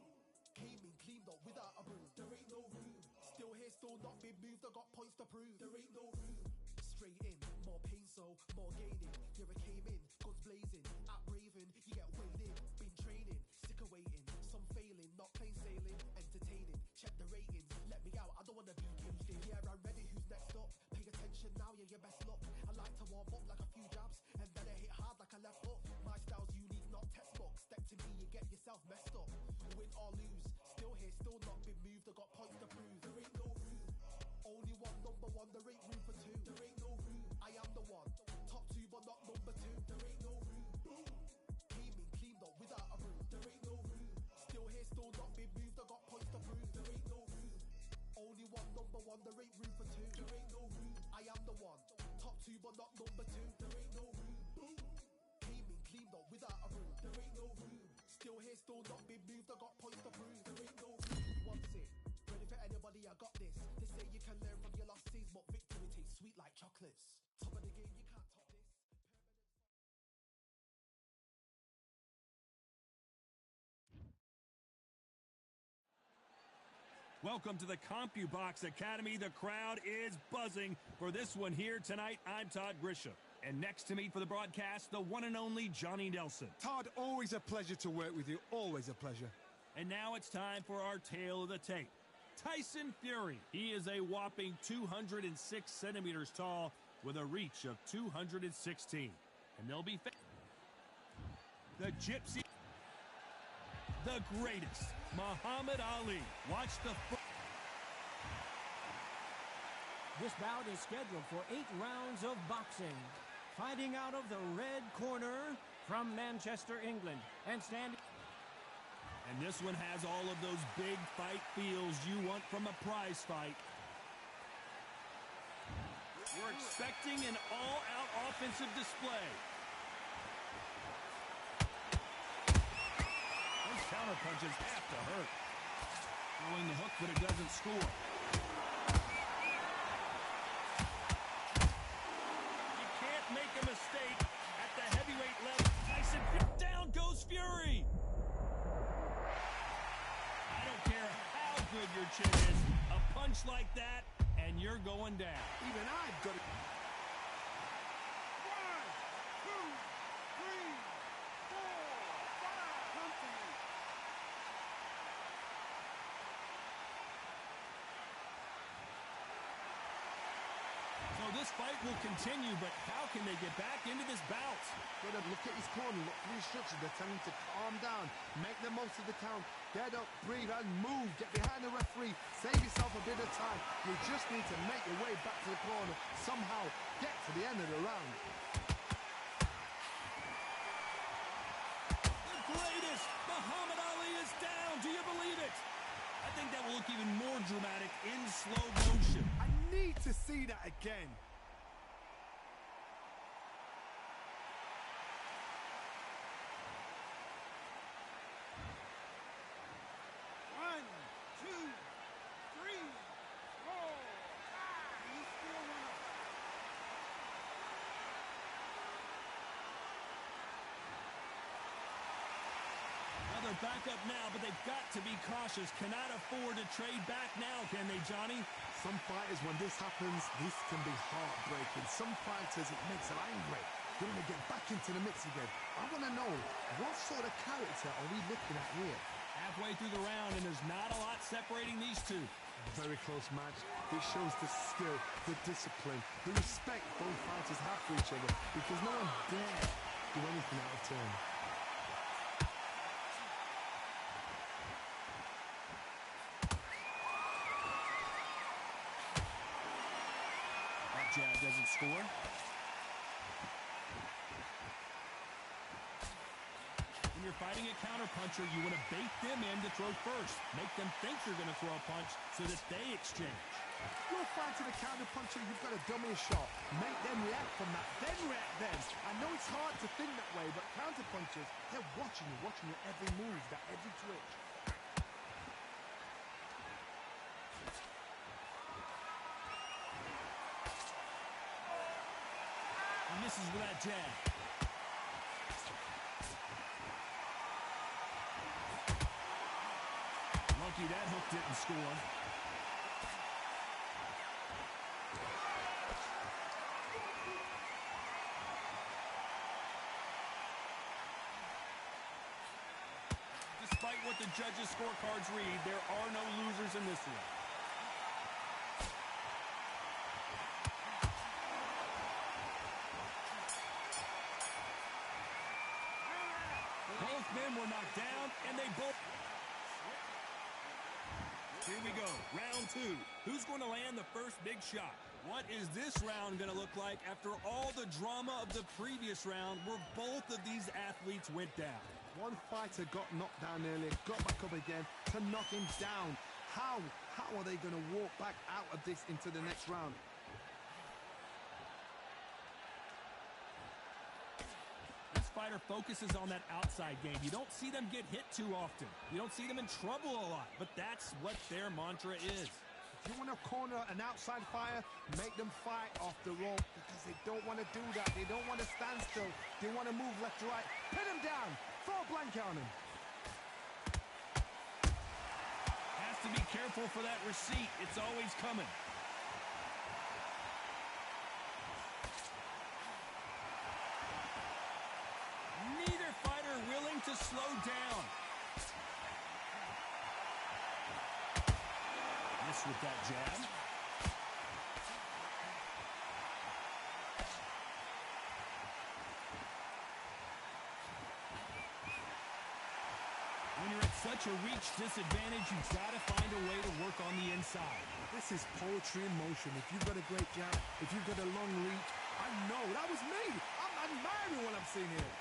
Came in, cleaned up without a broom. There ain't no room. Still here, still not been moved. I got points to prove. There ain't no room. Straight in, more pain, so more gaining. Here I came in, guns blazing. At Raven, you get weighed in. Been training, sick of waiting. Some failing, not plain sailing. Entertaining, check the ratings. Let me out, I don't wanna be caged in. Yeah, I'm ready, who's next up? Pay attention now, yeah, your best luck. I like to warm up like a few jabs, and then I hit hard like a left hook. My style's unique, not textbook. Step to me, you get yourself messed up. Win or lose, still here, still not been moved. I got points to prove. There ain't no room. Only one, number one, there ain't room for two. There ain't no room. I am the one. Top two, but not number two. There ain't no room. Boom. Came in, cleaned up without a broom. There ain't no room. Still here, still not been moved. I got points to prove. There ain't no room. Only one, number one, there ain't room for two. There ain't no room. I am the one. Top two, but not number two. There ain't no room. Boom. Came in, cleaned up without a broom. There ain't no room. Still here, still not been moved. I got points to prove. There ain't no room. What's it? Ready for anybody? I got this. They say you can learn from your losses, but victory tastes sweet like chocolates. Top of the game, you can't top this. Welcome to the CompuBox Academy. The crowd is buzzing for this one here tonight. I'm Todd Grisham. And next to me for the broadcast, the one and only Johnny Nelson. Todd, always a pleasure to work with you. Always a pleasure. And now it's time for our tale of the tape. Tyson Fury. He is a whopping 206 centimeters tall with a reach of 216. And they'll be the Gypsy, the greatest, Muhammad Ali. Watch the This bout is scheduled for 8 rounds of boxing. Fighting out of the red corner from Manchester, England, and standing. And this one has all of those big fight feels you want from a prize fight. We're expecting an all-out offensive display. Those counter punches have to hurt. Throwing the hook, but it doesn't score. You can't make a mistake at the heavyweight level. Tyson, down goes Fury. I don't care how good your chin is. A punch like that, and you're going down. Even I've got it. 1, 2, 3, 4, 5. So this fight will continue, but how can they get back into this bout? Gotta look at his corner, look for instructions. They're telling him to calm down, make the most of the count, get up, breathe, and move. Get behind the referee, save yourself a bit of time. You just need to make your way back to the corner, somehow get to the end of the round. The greatest, Muhammad Ali is down. Do you believe it? I think that will look even more dramatic in slow motion. I need to see that again. They're back up now, but they've got to be cautious. Cannot afford to trade back now, can they, Johnny? Some fighters, when this happens, this can be heartbreaking. Some fighters, it makes them angry. They want to get back into the mix again. I want to know, what sort of character are we looking at here? Halfway through the round, and there's not a lot separating these two. Very close match. It shows the skill, the discipline, the respect both fighters have for each other, because no one dare do anything out of turn. Jab doesn't score. When you're fighting a counterpuncher, you want to bait them in to throw first. Make them think you're going to throw a punch so that they exchange. You're fighting a counterpuncher, you've got a dummy shot. Make them react from that, then react then. I know it's hard to think that way, but counterpunchers, they're watching your every move, that every twitch. misses with that jab. Lucky that hook didn't score. Despite what the judges' scorecards read, there are no losers in this one. Both men were knocked down, and they both... Here we go, round two. Who's going to land the first big shot? What is this round going to look like after all the drama of the previous round where both of these athletes went down? One fighter got knocked down earlier, got back up again to knock him down. How are they going to walk back out of this into the next round? This fighter focuses on that outside game. You don't see them get hit too often. You don't see them in trouble a lot, but that's what their mantra is. If you want to corner an outside fighter, make them fight off the rope because they don't want to do that. They don't want to stand still. They want to move left to right. Pin him down. Throw a blanket on him. Has to be careful for that receipt. It's always coming. Neither fighter willing to slow down. Miss with that jab. When you're at such a reach disadvantage, you've got to find a way to work on the inside. This is poetry in motion. If you've got a great jab, if you've got a long reach, I know, that was me. I'm admiring what I'm seeing here.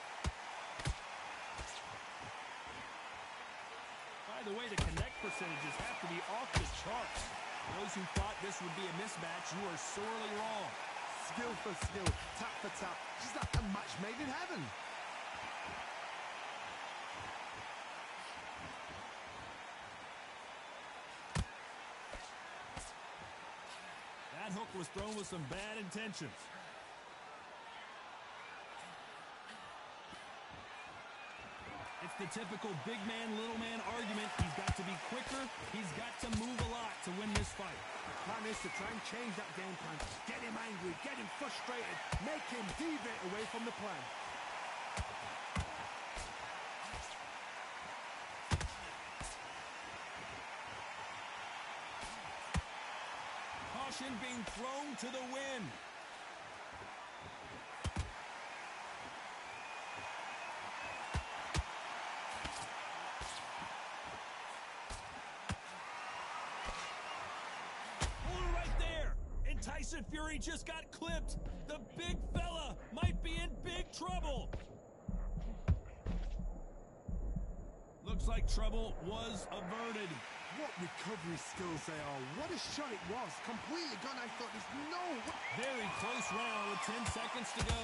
By the way, the connect percentages have to be off the charts. Those who thought this would be a mismatch, you are sorely wrong. Skill for skill, tap for tap, just like a match made in heaven. That hook was thrown with some bad intentions. It's the typical big man, little man argument. He's got to be quicker. He's got to move a lot to win this fight. The plan is to try and change that game plan. Get him angry, get him frustrated, make him deviate away from the plan. Caution being thrown to the wind. Tyson Fury just got clipped. The big fella might be in big trouble. Looks like trouble was averted. What recovery skills they are. What a shot it was. Completely gone. I thought there's no way. Very close round with 10 seconds to go.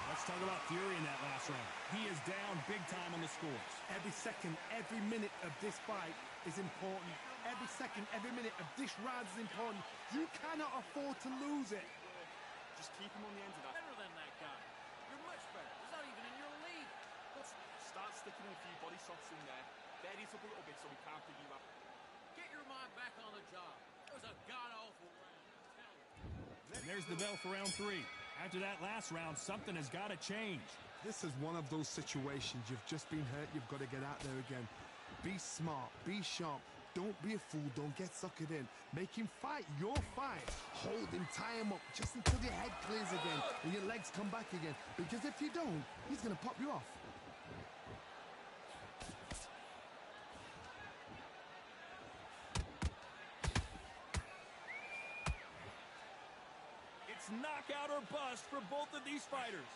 Let's talk about Fury in that last round. He is down big time on the scores. Every second, every minute of this fight is important. Every second, every minute of this round is important. You cannot afford to lose it. Just keep him on the end of that. Better than that guy. You're much better. He's not even in your league. Start sticking in a few body shots in there. Bury it up a little bit so we can't pick you up. Get your mind back on the job. It was a god-awful round. And there's the bell for round three. After that last round, something has got to change. This is one of those situations. You've just been hurt. You've got to get out there again. Be smart. Be sharp. Don't be a fool. Don't get suckered in. Make him fight your fight. Hold him. Tie him up just until your head clears again and your legs come back again. Because if you don't, he's going to pop you off. Knockout or bust for both of these fighters.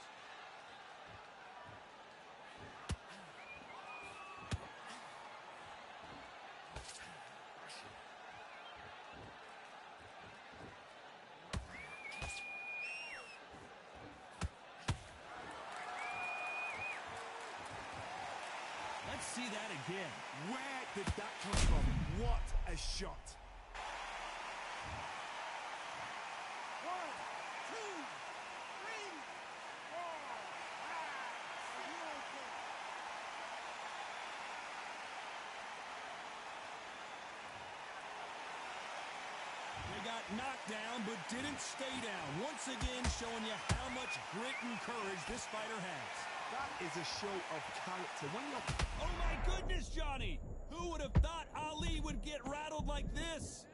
Let's see see that again. Where did that come from? What a shot. 1, 2, 3, 4, 5. Are you okay? They got knocked down, but didn't stay down. Once again, showing you how much grit and courage this fighter has. That is a show of character. When you're... Oh, my goodness, Johnny! Who would have thought Ali would get rattled like this?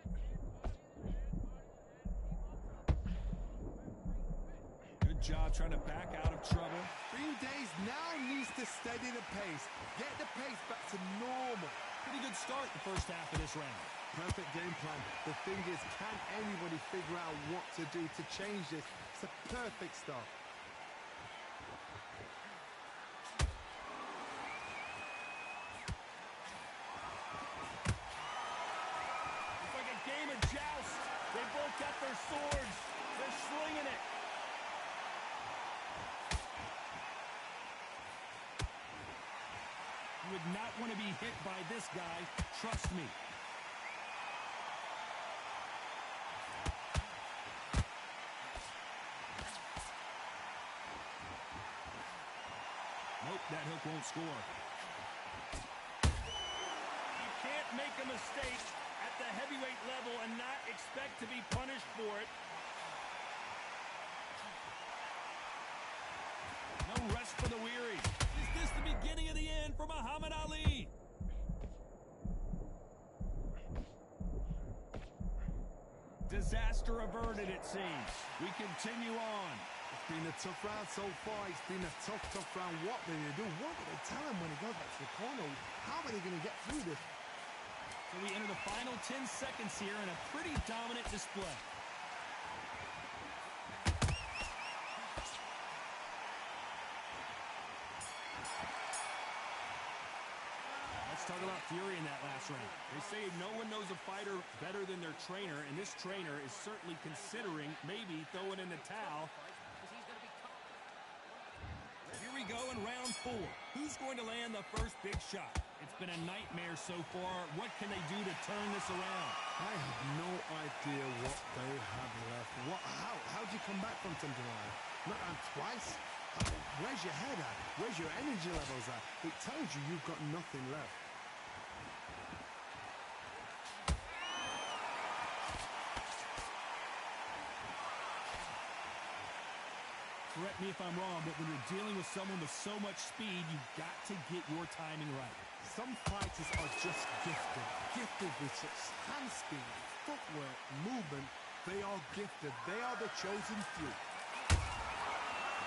Good job trying to back out of trouble. Green Days now needs to steady the pace. Get the pace back to normal. Pretty good start the first half of this round. Perfect game plan. The thing is, can anybody figure out what to do to change this? It's a perfect start. It's like a game of joust. They both got their swords. They're slinging it. You would not want to be hit by this guy. Trust me. Nope, that hook won't score. You can't make a mistake at the heavyweight level and not expect to be punished for it. No rest for the weary. Is this the beginning of the end for Muhammad Ali? Disaster averted, it seems. We continue on. It's been a tough round so far. It's been a tough round. What are they going to do? What do they tell him when he goes back to the corner? How are they going to get through this? So we enter the final 10 seconds here in a pretty dominant display. Let's talk about fury in that last round. They say no one knows a fighter better than their trainer, and this trainer is certainly considering maybe throwing in the towel. Here we go in round 4. Who's going to land the first big shot? It's been a nightmare so far. What can they do to turn this around? I have no idea what they have left. How do you come back from something like that? Not twice? Where's your head at? Where's your energy levels at? It tells you you've got nothing left. Correct me if I'm wrong, but when you're dealing with someone with so much speed, you've got to get your timing right. Some fighters are just gifted with such hand speed, footwork, movement. They are gifted. They are the chosen few.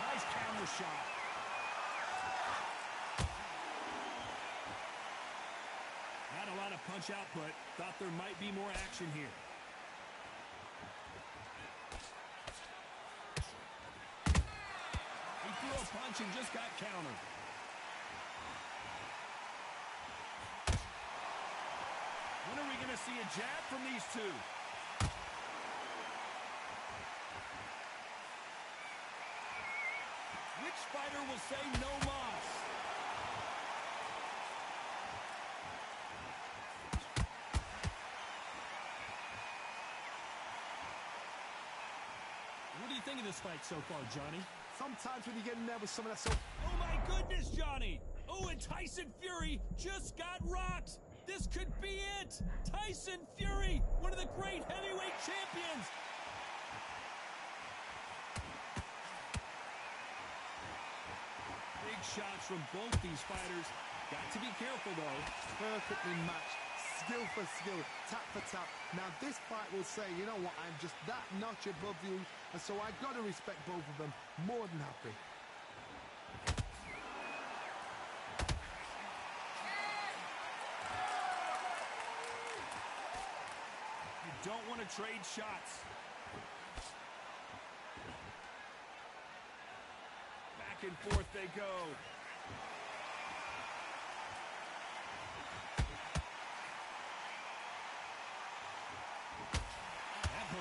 Nice counter shot. Not a lot of punch output. Thought there might be more action here. He threw a punch and just got countered. When are we going to see a jab from these two? Which fighter will say no mas? What do you think of this fight so far, Johnny? Sometimes when you get in there with someone that's so... Oh my goodness, Johnny! Oh, and Tyson Fury just got rocked! This could be it! Tyson Fury, one of the great heavyweight champions! Big shots from both these fighters. Got to be careful, though. Perfectly matched. Skill for skill, tap for tap. Now this fight will say, you know what, I'm just that notch above you, and so I got to respect both of them. More than happy. You don't want to trade shots. Back and forth they go.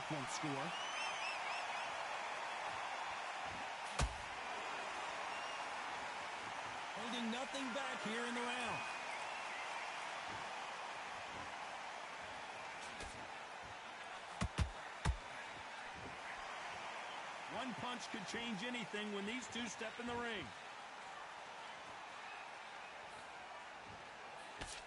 Won't score. Holding nothing back here in the round. One punch could change anything when these two step in the ring.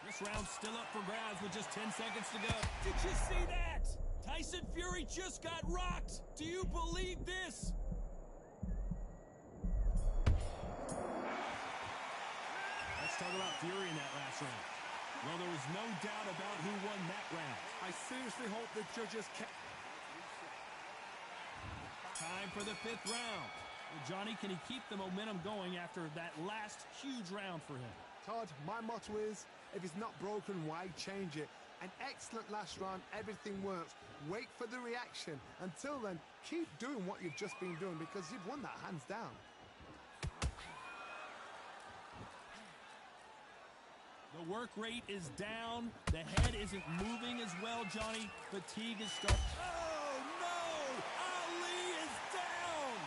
This round's still up for grabs with just 10 seconds to go. Did you see that? Tyson Fury just got rocked. Do you believe this? Let's talk about Fury in that last round. Well, there was no doubt about who won that round. I seriously hope the judges kept... Time for the 5th round. Well, Johnny, can he keep the momentum going after that last huge round for him? Todd, my motto is, if it's not broken, why change it? An excellent last round, everything works. Wait for the reaction. Until then, keep doing what you've just been doing because you've won that hands down. The work rate is down. The head isn't moving as well, Johnny. Fatigue is starting. Oh, no! Ali is down!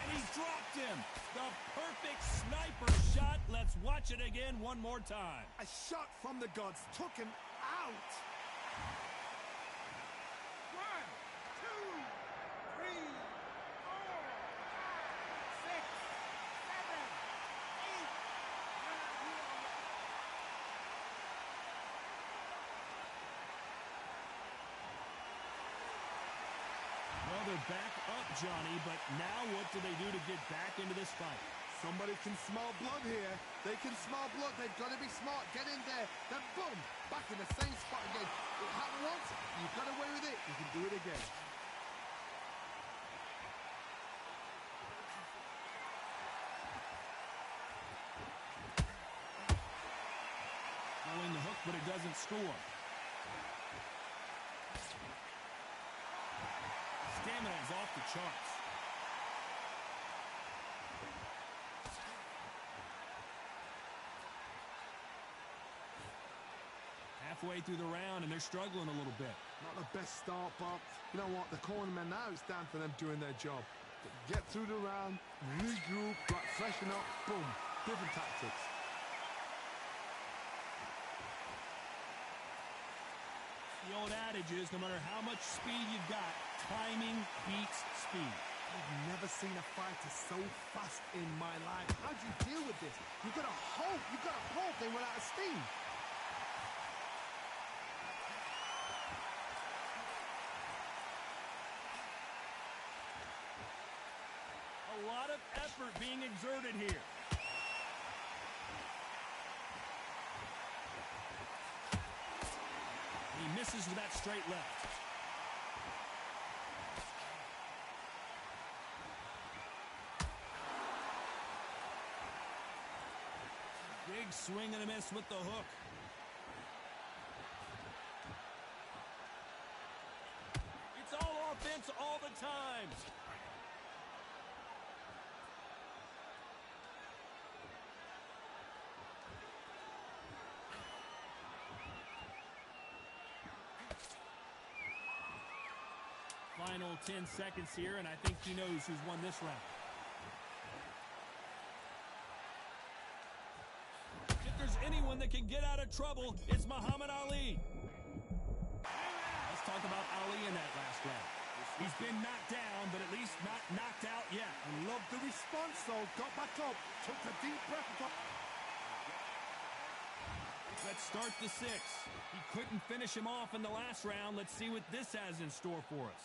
And he dropped him. The perfect sniper shot. Let's watch it again one more time. A shot from the gods took him out. 1, 2, 3, 4, 5, 6, 7, 8. Well, they're back up, Johnny, but now what do they do to get back into this fight? Somebody can smell blood here. They can smell blood. They've got to be smart. Get in there. Then boom, back in the same spot again. It happened once. You got away with it. You can do it again. Throwing the hook, but it doesn't score. Stamina is off the charts. Halfway through the round, and they're struggling a little bit. Not the best start, but you know what? The cornermen now, it's down to them doing their job. Get through the round, regroup, right, freshen up, boom. Different tactics. The old adage is, no matter how much speed you've got, timing beats speed. I've never seen a fighter so fast in my life. How do you deal with this? You've got to hope they run out of steam. A lot of effort being exerted here. He misses with that straight left. Big swing and a miss with the hook. It's all offense all the time. Final 10 seconds here, and I think he knows who's won this round. If there's anyone that can get out of trouble, it's Muhammad Ali. Let's talk about Ali in that last round. He's been knocked down, but at least not knocked out yet. I love the response, though. Got back up, took a deep breath. Let's start the 6. He couldn't finish him off in the last round. Let's see what this has in store for us.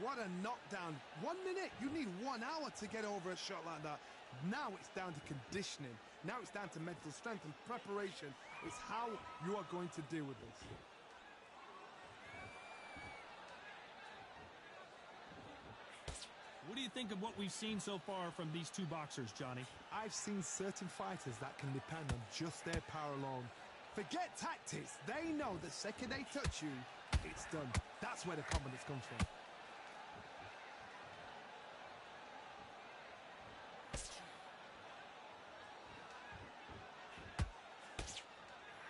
What a knockdown. 1 minute, you need 1 hour to get over a shot like that. Now it's down to conditioning. Now it's down to mental strength and preparation. It's how you are going to deal with this. What do you think of what we've seen so far from these two boxers, Johnny? I've seen certain fighters that can depend on just their power alone. Forget tactics. They know the second they touch you, it's done. That's where the confidence comes from.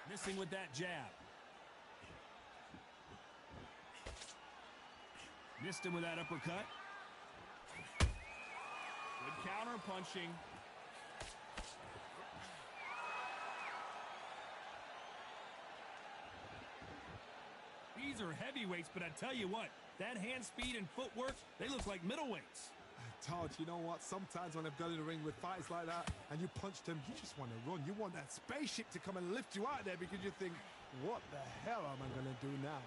Missing with that jab. Missed him with that uppercut. Good counter punching. These are heavyweights, but I tell you what, that hand speed and footwork, they look like middleweights. Todd, you know what? Sometimes when I've gone in the ring with fights like that and you punched him, you just want to run. You want that spaceship to come and lift you out there because you think, what the hell am I going to do now?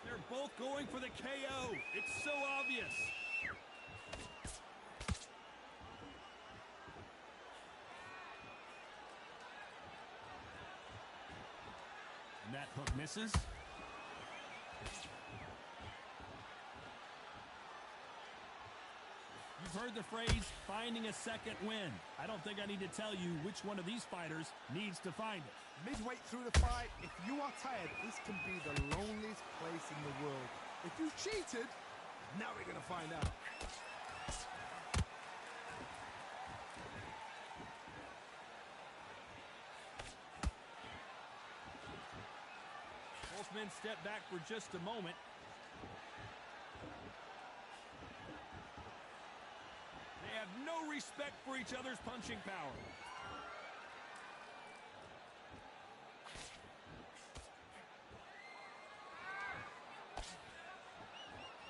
They're both going for the KO. It's so obvious. And that hook misses. You've heard the phrase, finding a second win. I don't think I need to tell you which one of these fighters needs to find it. Midway through the fight, if you are tired, this can be the loneliest place in the world. If you cheated, now we're going to find out. Both men step back for just a moment. They have no respect for each other's punching power.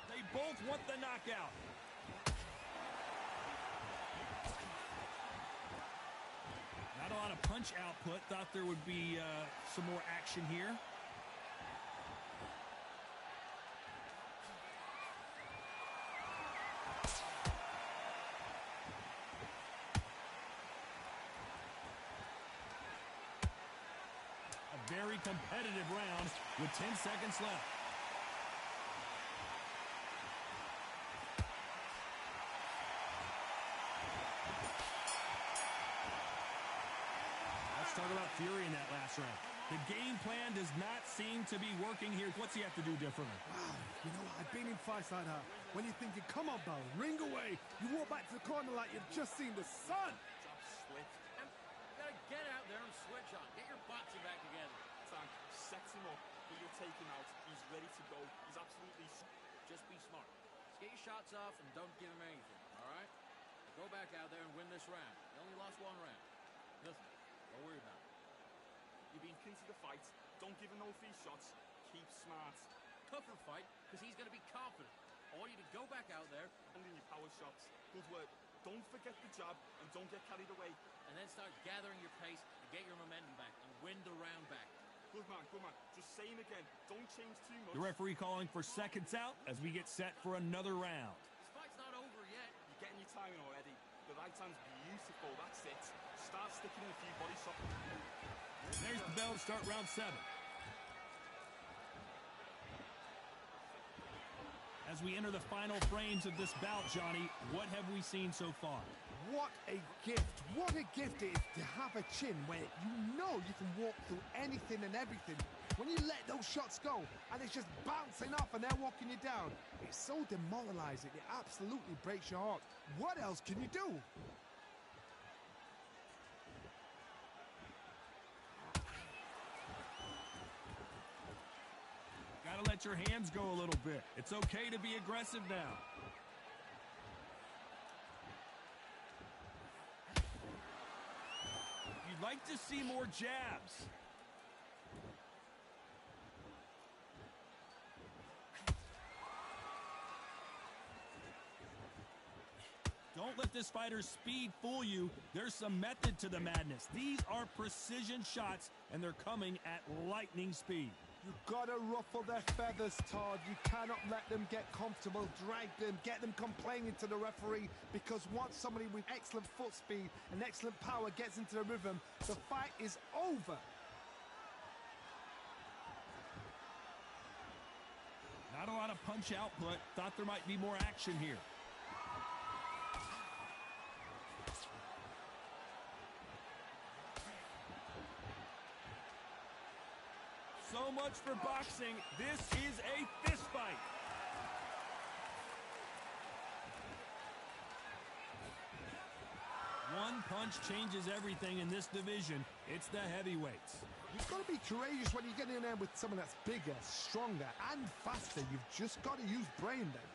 They both want the knockout. Not a lot of punch output. Thought there would be some more action here. A very competitive round with 10 seconds left. Let's talk about Fury in that last round. The game plan does not seem to be working here. What's he have to do differently? Wow, you know what? I've been in fights like that. When you're thinking, come on, Bell, ring away. You walk back to the corner like you've just seen the sun. You gotta get out there and switch on. Get your boxing back together. Tank sets him up, but you'll take him out. He's ready to go. He's absolutely... Just be smart. Just get your shots off and don't give him anything, all right? Go back out there and win this round. You only lost one round. Listen, don't worry about it. You've been key to the fight. Don't give him no free shots. Keep smart. Tougher fight because he's going to be confident. I want you to go back out there And in your power shots. Good work. Don't forget the jab and don't get carried away. and then start gathering your pace and get your momentum back and win the round back. Good man, good man. Just same again. Don't change too much. The referee calling for seconds out as we get set for another round. This fight's not over yet. You're getting your timing already. The right hand's beautiful. That's it. Start sticking in a few body shots. There's the bell to start round 7. As we enter the final frames of this bout, Johnny, what have we seen so far? What a gift. What a gift it is to have a chin where you know you can walk through anything and everything. When you let those shots go and it's just bouncing off and they're walking you down, it's so demoralizing. It absolutely breaks your heart. What else can you do? Gotta let your hands go a little bit. It's okay to be aggressive now. You'd like to see more jabs. Don't let this fighter's speed fool you. There's some method to the madness. These are precision shots, and they're coming at lightning speed. You've got to ruffle their feathers, Todd. You cannot let them get comfortable, drag them, get them complaining to the referee, because once somebody with excellent foot speed and excellent power gets into the rhythm, the fight is over. Not a lot of punch output. Thought there might be more action here. So much for boxing. This is a fist fight. One punch changes everything in this division. It's the heavyweights. You've got to be courageous when you get in there with someone that's bigger, stronger, and faster. You've just got to use brain then.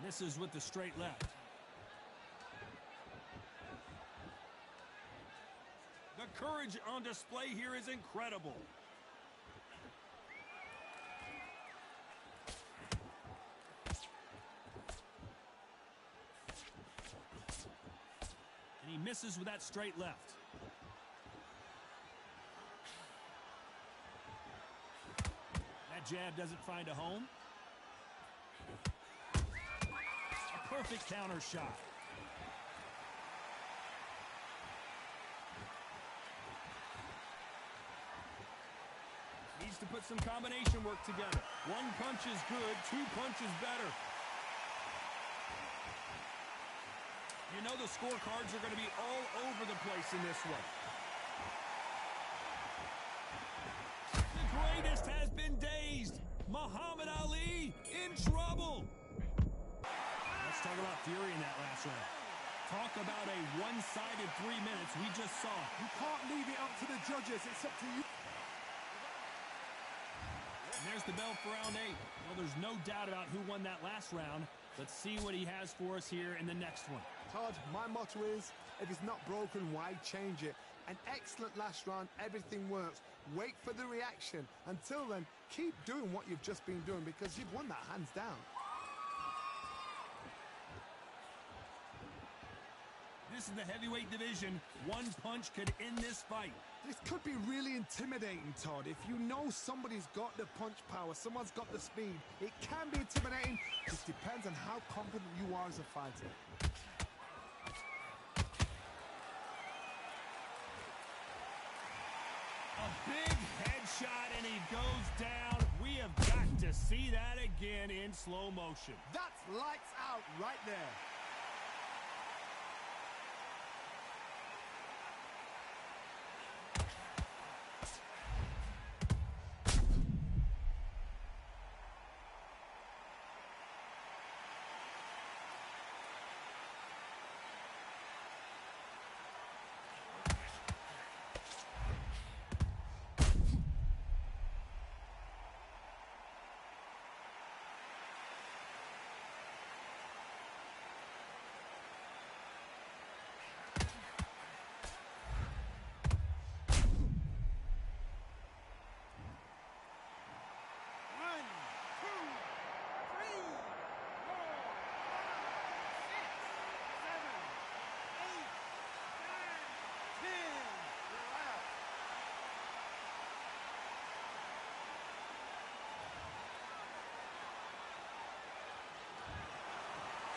Misses with the straight left. courage on display here is incredible. And he misses with that straight left. That jab doesn't find a home. A perfect counter shot. Needs to put some combination work together. One punch is good, two punches better. You know the scorecards are going to be all over the place in this one. The greatest has been dazed. Muhammad Ali in trouble. Let's talk about Fury in that last round. Talk about a one-sided 3 minutes we just saw. You can't leave it up to the judges. It's up to you. And there's the bell for round 8. Well, there's no doubt about who won that last round. Let's see what he has for us here in the next one. Todd, my motto is, if it's not broken, why change it? An excellent last round, everything works. Wait for the reaction. Until then, keep doing what you've just been doing because you've won that hands down. This is the heavyweight division. One punch could end this fight. This could be really intimidating, Todd. If you know somebody's got the punch power, someone's got the speed, it can be intimidating. Just depends on how confident you are as a fighter. A big headshot and he goes down. We have got to see that again in slow motion. That's lights out right there.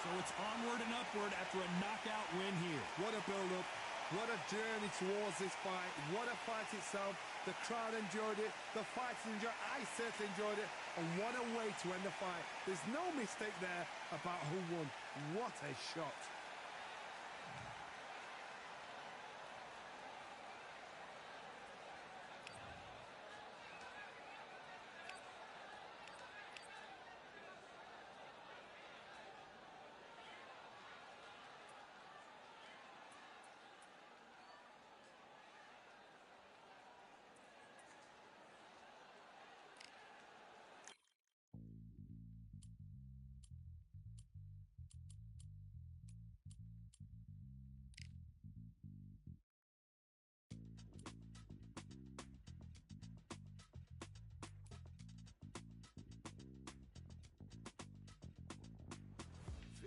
So it's onward and upward after a knockout win here. What a build-up. What a journey towards this fight. What a fight itself. The crowd enjoyed it. The fighters enjoyed it. I certainly enjoyed it. And what a way to end the fight. There's no mistake there about who won. What a shot.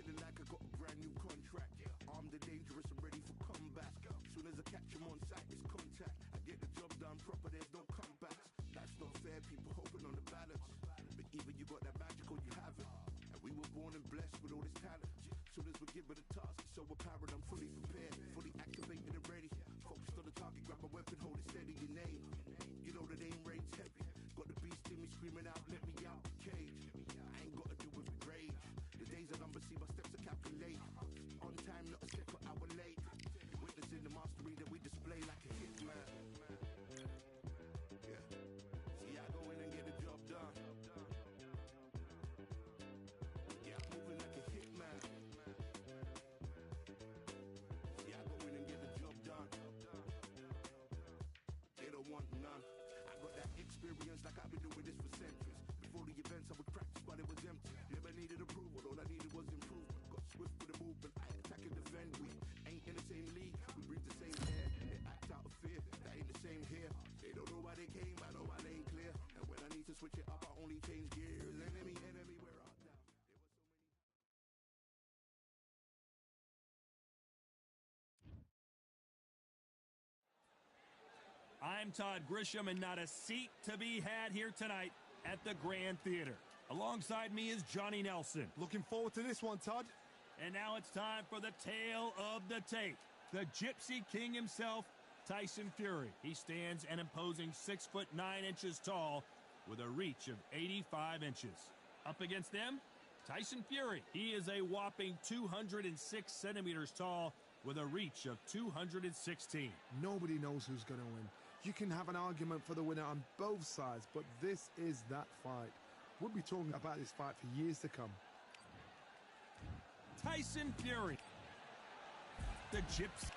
Feeling like I got a brand new contract. Armed and dangerous and ready for comeback. Soon as I catch him on sight, it's contact. I get the job done proper, there's no comebacks. That's not fair, people hoping on the balance. But either you got that magic or you haven't. And we were born and blessed with all this talent. Soon as we're given a task, it's so apparent I'm fully prepared, fully activated and ready. Focused on the target, grab my weapon, hold it steady, your name. You know that aim rain's heavy. Got the beast in me screaming out, let me out the cage. I ain't gotta do it with rage. The days are numbered, see my steps are calculated. On time, not a second hour late. Witnessing the mastery that we display like a hitman. Yeah. See, I go in and get the job done. Yeah, I'm moving like a hitman. See, I go in and get the job done. They don't want none. I got that experience like I've been doing this for centuries. Before the events I would practice, but it was empty. Never needed approval, all I needed was improvement. Got swift with the movement, I attack and defend. We ain't in the same league, we breathe the same air. They act out of fear, I'm Todd Grisham, and not a seat to be had here tonight at the Grand Theater. Alongside me is Johnny Nelson. Looking forward to this one, Todd. And now it's time for the tale of the tape. The Gypsy King himself, Tyson Fury. He stands an imposing 6'9" tall with a reach of 85 inches. Up against them, Tyson Fury. He is a whopping 206 centimeters tall with a reach of 216. Nobody knows who's going to win. You can have an argument for the winner on both sides, but this is that fight. We'll be talking about this fight for years to come. Tyson Fury. The Gypsy.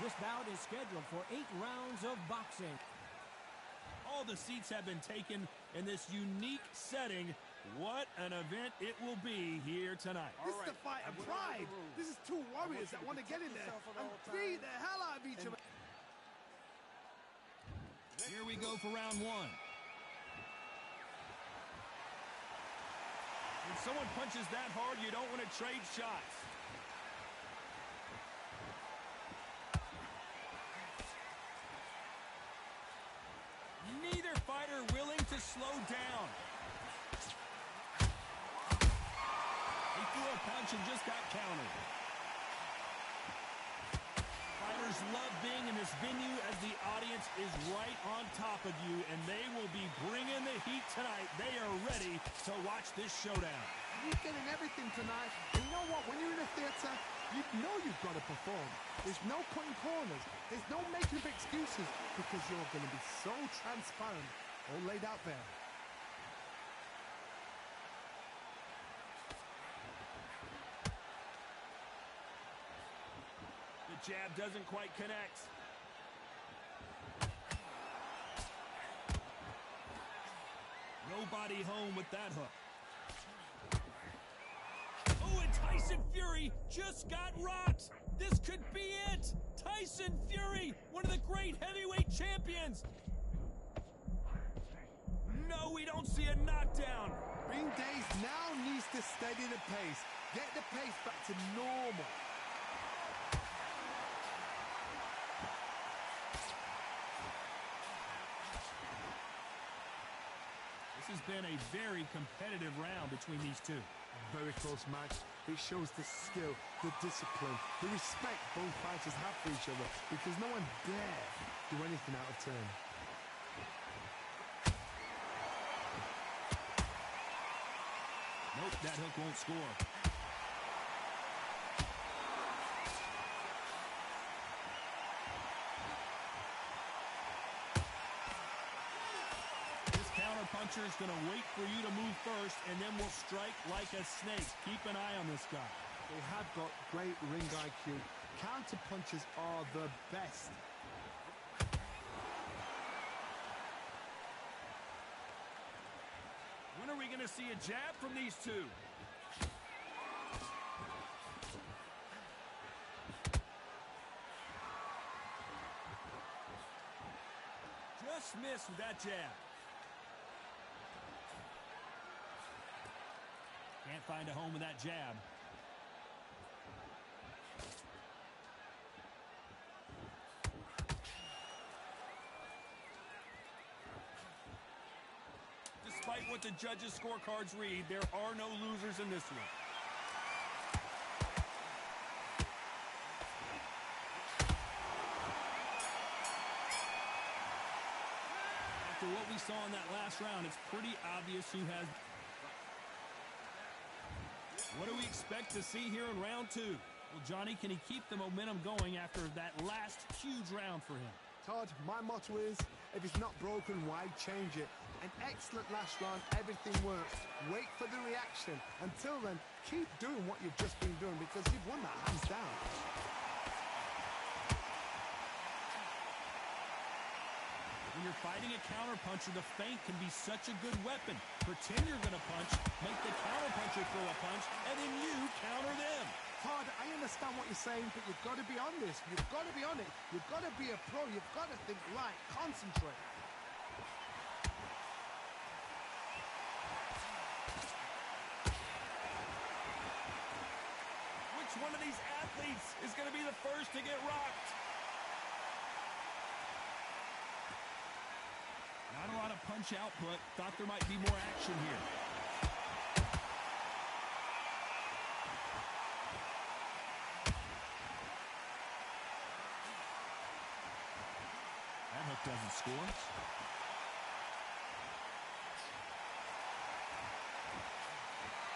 This bout is scheduled for 8 rounds of boxing. All the seats have been taken in this unique setting. What an event it will be here tonight. This is the fight of pride. This is two warriors that want to get in there and beat the hell out of each other. Here we go for round one. When someone punches that hard, you don't want to trade shots. Neither fighter willing to slow down. He threw a punch and just got countered. Fighters love being in this venue as the audience is right on top of you, and they will be bringing the heat tonight. They are ready to watch this showdown. You're getting everything tonight. And you know what? When you're in a theater, you know you've got to perform. There's no cutting corners. There's no making of excuses because you're going to be so transparent, all laid out there. The jab doesn't quite connect. Nobody home with that hook. Oh, and Tyson Fury just got rocked. This could be it. Tyson Fury, one of the great heavyweight champions. No, we don't see a knockdown. Green Days now needs to steady the pace. Get the pace back to normal. This has been a very competitive round between these two. Very close match. It shows the skill, the discipline, the respect both fighters have for each other because no one dare do anything out of turn. Nope, that hook won't score. Puncher is going to wait for you to move first, and then will strike like a snake. Keep an eye on this guy. They have got great ring IQ. Counter punches are the best. When are we going to see a jab from these two? Just missed with that jab. Can't find a home with that jab. Despite what the judges' scorecards read, there are no losers in this one. After what we saw in that last round, it's pretty obvious who has... What do we expect to see here in round two? Well, Johnny, can he keep the momentum going after that last huge round for him? Todd, my motto is, if it's not broken, why change it? An excellent last round, everything works. Wait for the reaction. Until then, keep doing what you've just been doing because you've won that hands down. When you're fighting a counterpuncher, the feint can be such a good weapon. Pretend you're going to punch, make the counterpuncher throw a punch, and then you counter them. Todd, I understand what you're saying, but you've got to be on this. You've got to be on it. You've got to be a pro. You've got to think right. Concentrate. Which one of these athletes is going to be the first to get rocked? Not a lot of punch output. Thought there might be more action here. That hook doesn't score.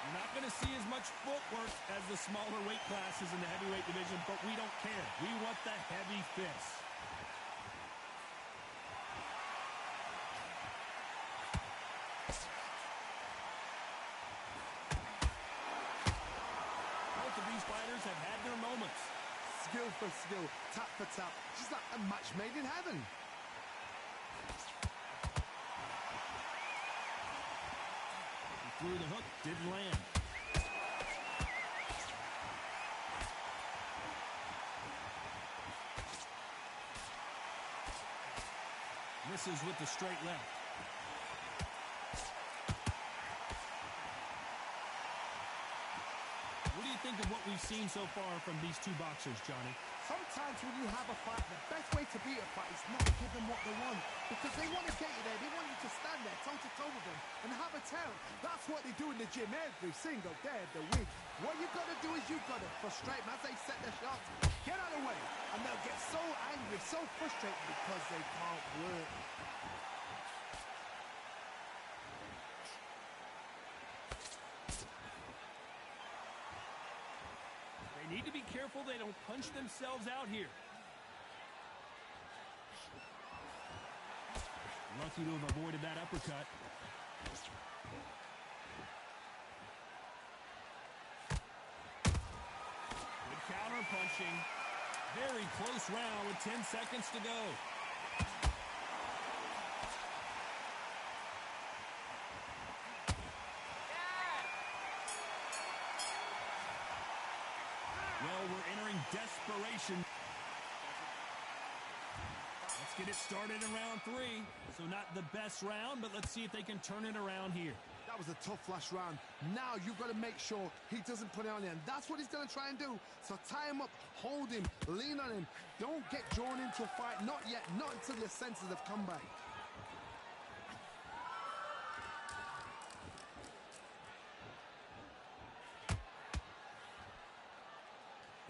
You're not going to see as much footwork as the smaller weight classes in the heavyweight division, but we don't care. We want the heavy fists. Both of these fighters have had their moments. Skill for skill, tap for tap, just like a match made in heaven. Through the hook, didn't land. Misses with the straight left. What do you think of what we've seen so far from these two boxers, Johnny? Sometimes when you have a fight, the best way to beat a fight is not give them what they want. Because they want to get you there. They want you to stand there toe-to-toe with them and have a tell. That's what they do in the gym every single day of the week. What you got to do is you got to frustrate them as they set their shots. Get out of the way. And they'll get so angry, so frustrated because they can't work. They need to be careful they don't punch themselves out here. Lucky to have avoided that uppercut. Good counter punching. Very close round with 10 seconds to go. Well, we're entering desperation. Let's get it started in round 3. So not the best round, but let's see if they can turn it around here. That was a tough last round. Now you've got to make sure he doesn't put it on you. And that's what he's going to try and do. So tie him up, hold him, lean on him. Don't get drawn into a fight. Not yet. Not until your senses have come back.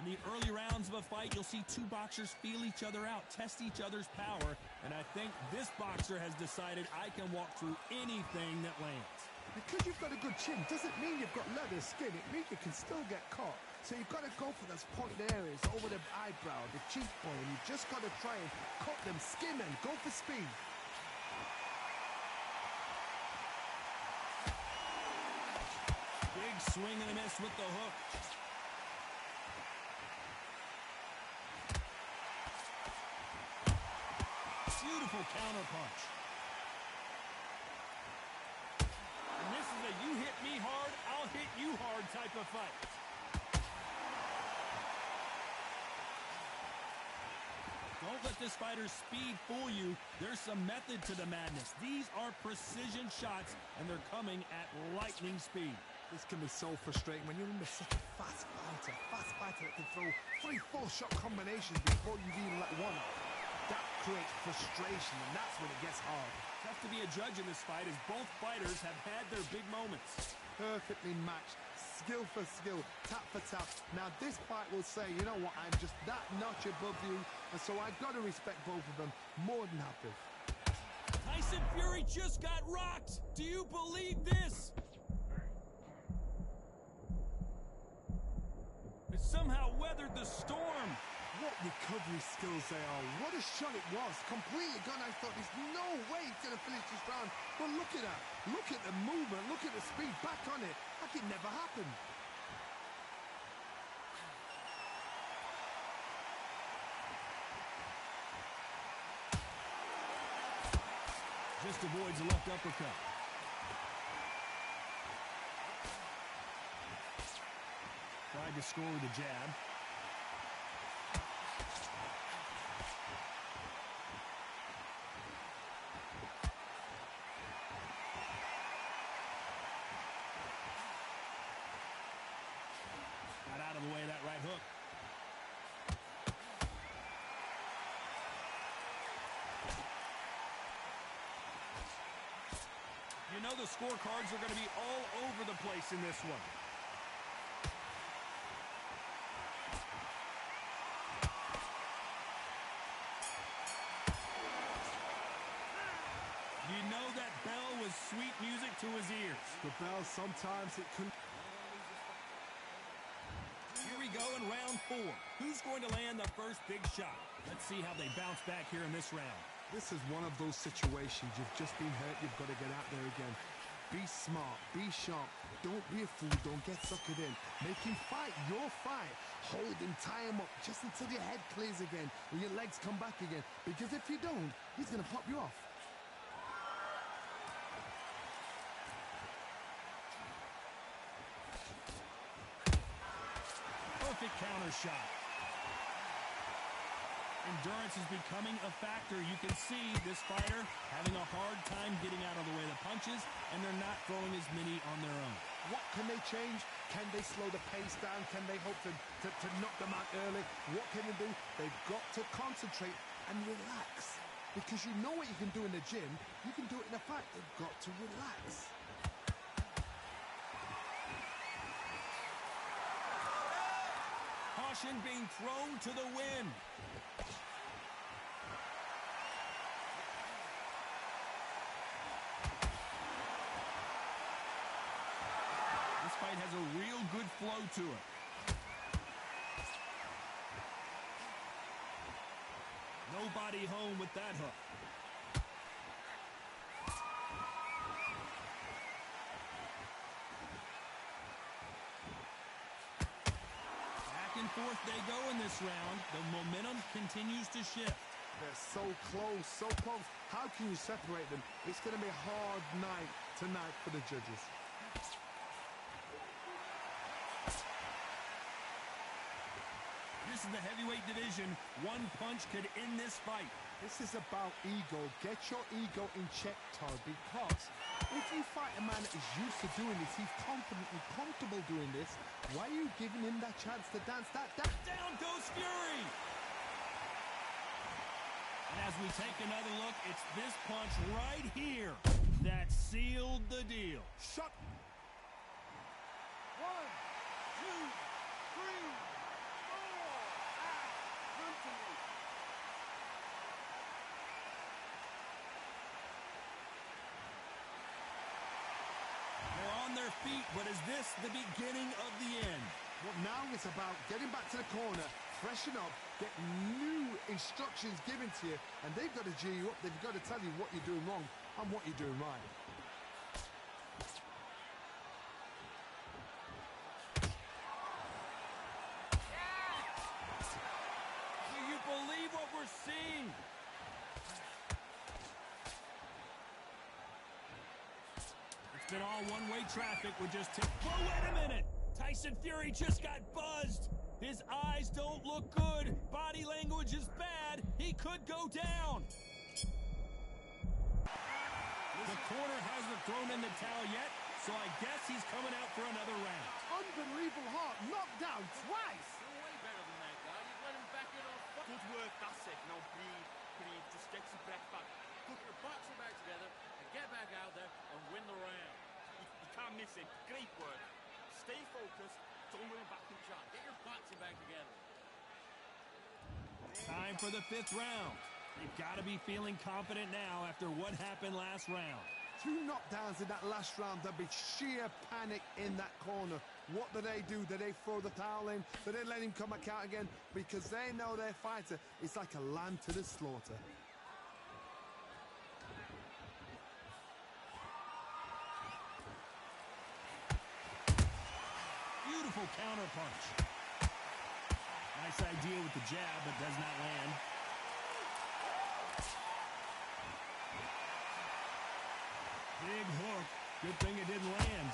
In the early rounds of a fight, you'll see two boxers feel each other out, test each other's power, and I think this boxer has decided I can walk through anything that lands. Because you've got a good chin doesn't mean you've got leather skin. It means you can still get caught. So you've got to go for those pointed areas over the eyebrow, the cheekbone. You've just got to try and cut them, skim and go for speed. Big swing and a miss with the hook. Beautiful counter punch. And this is a you hit me hard, I'll hit you hard type of fight. Don't let this fighter's speed fool you. There's some method to the madness. These are precision shots, and they're coming at lightning speed. This can be so frustrating when you're under such a fast fighter that can throw 3-4 shot combinations before you've even let one off. That creates frustration, and that's when it gets hard. Tough to be a judge in this fight as both fighters have had their big moments. Perfectly matched, skill for skill, tap for tap. Now this fight will say, you know what, I'm just that notch above you, and so I've got to respect both of them more than happy. Tyson Fury just got rocked. Do you believe this? It somehow weathered the storm. What recovery skills they are. What a shot it was. Completely gone. I thought there's no way he's going to finish this round. But look at that. Look at the movement. Look at the speed. Back on it. Like it never happened. Just avoids a left uppercut. Tried to score with a jab. Got out of the way of that right hook. know the scorecards are going to be all over the place in this one. You know that bell was sweet music to his ears. The bell, sometimes it can... Here we go in round 4. Who's going to land the first big shot? Let's see how they bounce back here in this round. This is one of those situations. You've just been hurt. You've got to get out there again. Be smart. Be sharp. Don't be a fool. Don't get suckered in. Make him fight your fight. Hold him. Tie him up just until your head clears again and your legs come back again. Because if you don't, he's going to pop you off. Perfect counter shot. Endurance is becoming a factor. You can see this fighter having a hard time getting out of the way of the punches, and they're not throwing as many on their own. What can they change? Can they slow the pace down? Can they hope to knock them out early? What can they do? They've got to concentrate and relax. Because you know what you can do in the gym, you can do it in a fight. They've got to relax. Caution being thrown to the wind. This fight has a real good flow to it. Nobody home with that hook. Forth they go in this round. The momentum continues to shift. They're so close, so close. How can you separate them? It's going to be a hard night tonight for the judges. This is the heavyweight division. One punch could end this fight. This is about ego. Get your ego in check, Todd, because if you fight a man that is used to doing this, he's confident and comfortable doing this, why are you giving him that chance to dance that down? Down goes Fury! And as we take another look, it's this punch right here that sealed the deal. Shut. 1, 2, 3, 4, continue. They're on their feet, but is this the beginning of the end? Well, now it's about getting back to the corner, freshen up, get new instructions given to you, and they've got to G you up. They've got to tell you what you're doing wrong and what you're doing right. Do you believe what we're seeing? It's been all one-way traffic with just whoa, wait a minute! Tyson Fury just got buzzed. His eyes don't look good. Body language is bad. He could go down. The corner hasn't thrown in the towel yet, so I guess he's coming out for another round. Unbelievable heart, knocked down twice. You're way better than that guy. You let him back in on fuck. Good work, that's it. Now breathe, breathe. Just get your breath back. Put your boxer back together and get back out there and win the round. You can't miss it. Great work. Stay focused. Don't worry back and shot. Get your boxing back together. Time for the 5th round. They've got to be feeling confident now after what happened last round. 2 knockdowns in that last round. There'd be sheer panic in that corner. What do? Do they throw the towel in? Do they let him come back out again? Because they know their fighter is like a lamb to the slaughter. Beautiful counter punch. Nice idea with the jab, but does not land. Big hook. Good thing it didn't land.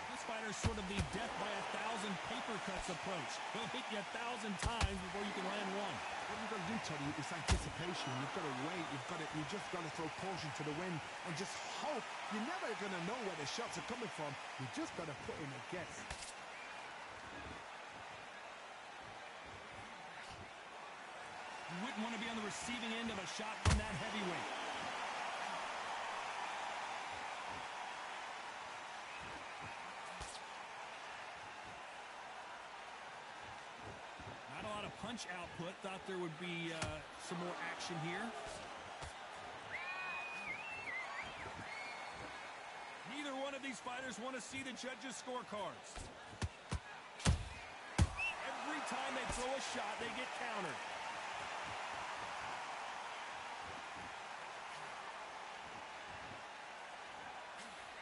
This fighter's sort of the death by 1,000 paper cuts approach. He'll hit you 1,000 times before you can land one. What you've got to do, Toddy, is anticipation. You've got to wait. You just got to throw caution to the wind and just hope. You're never going to know where the shots are coming from. You just got to put in a guess. You wouldn't want to be on the receiving end of a shot from that heavyweight. Not a lot of punch output. Thought there would be some more action here. Neither one of these fighters want to see the judges' scorecards. Every time they throw a shot, they get countered.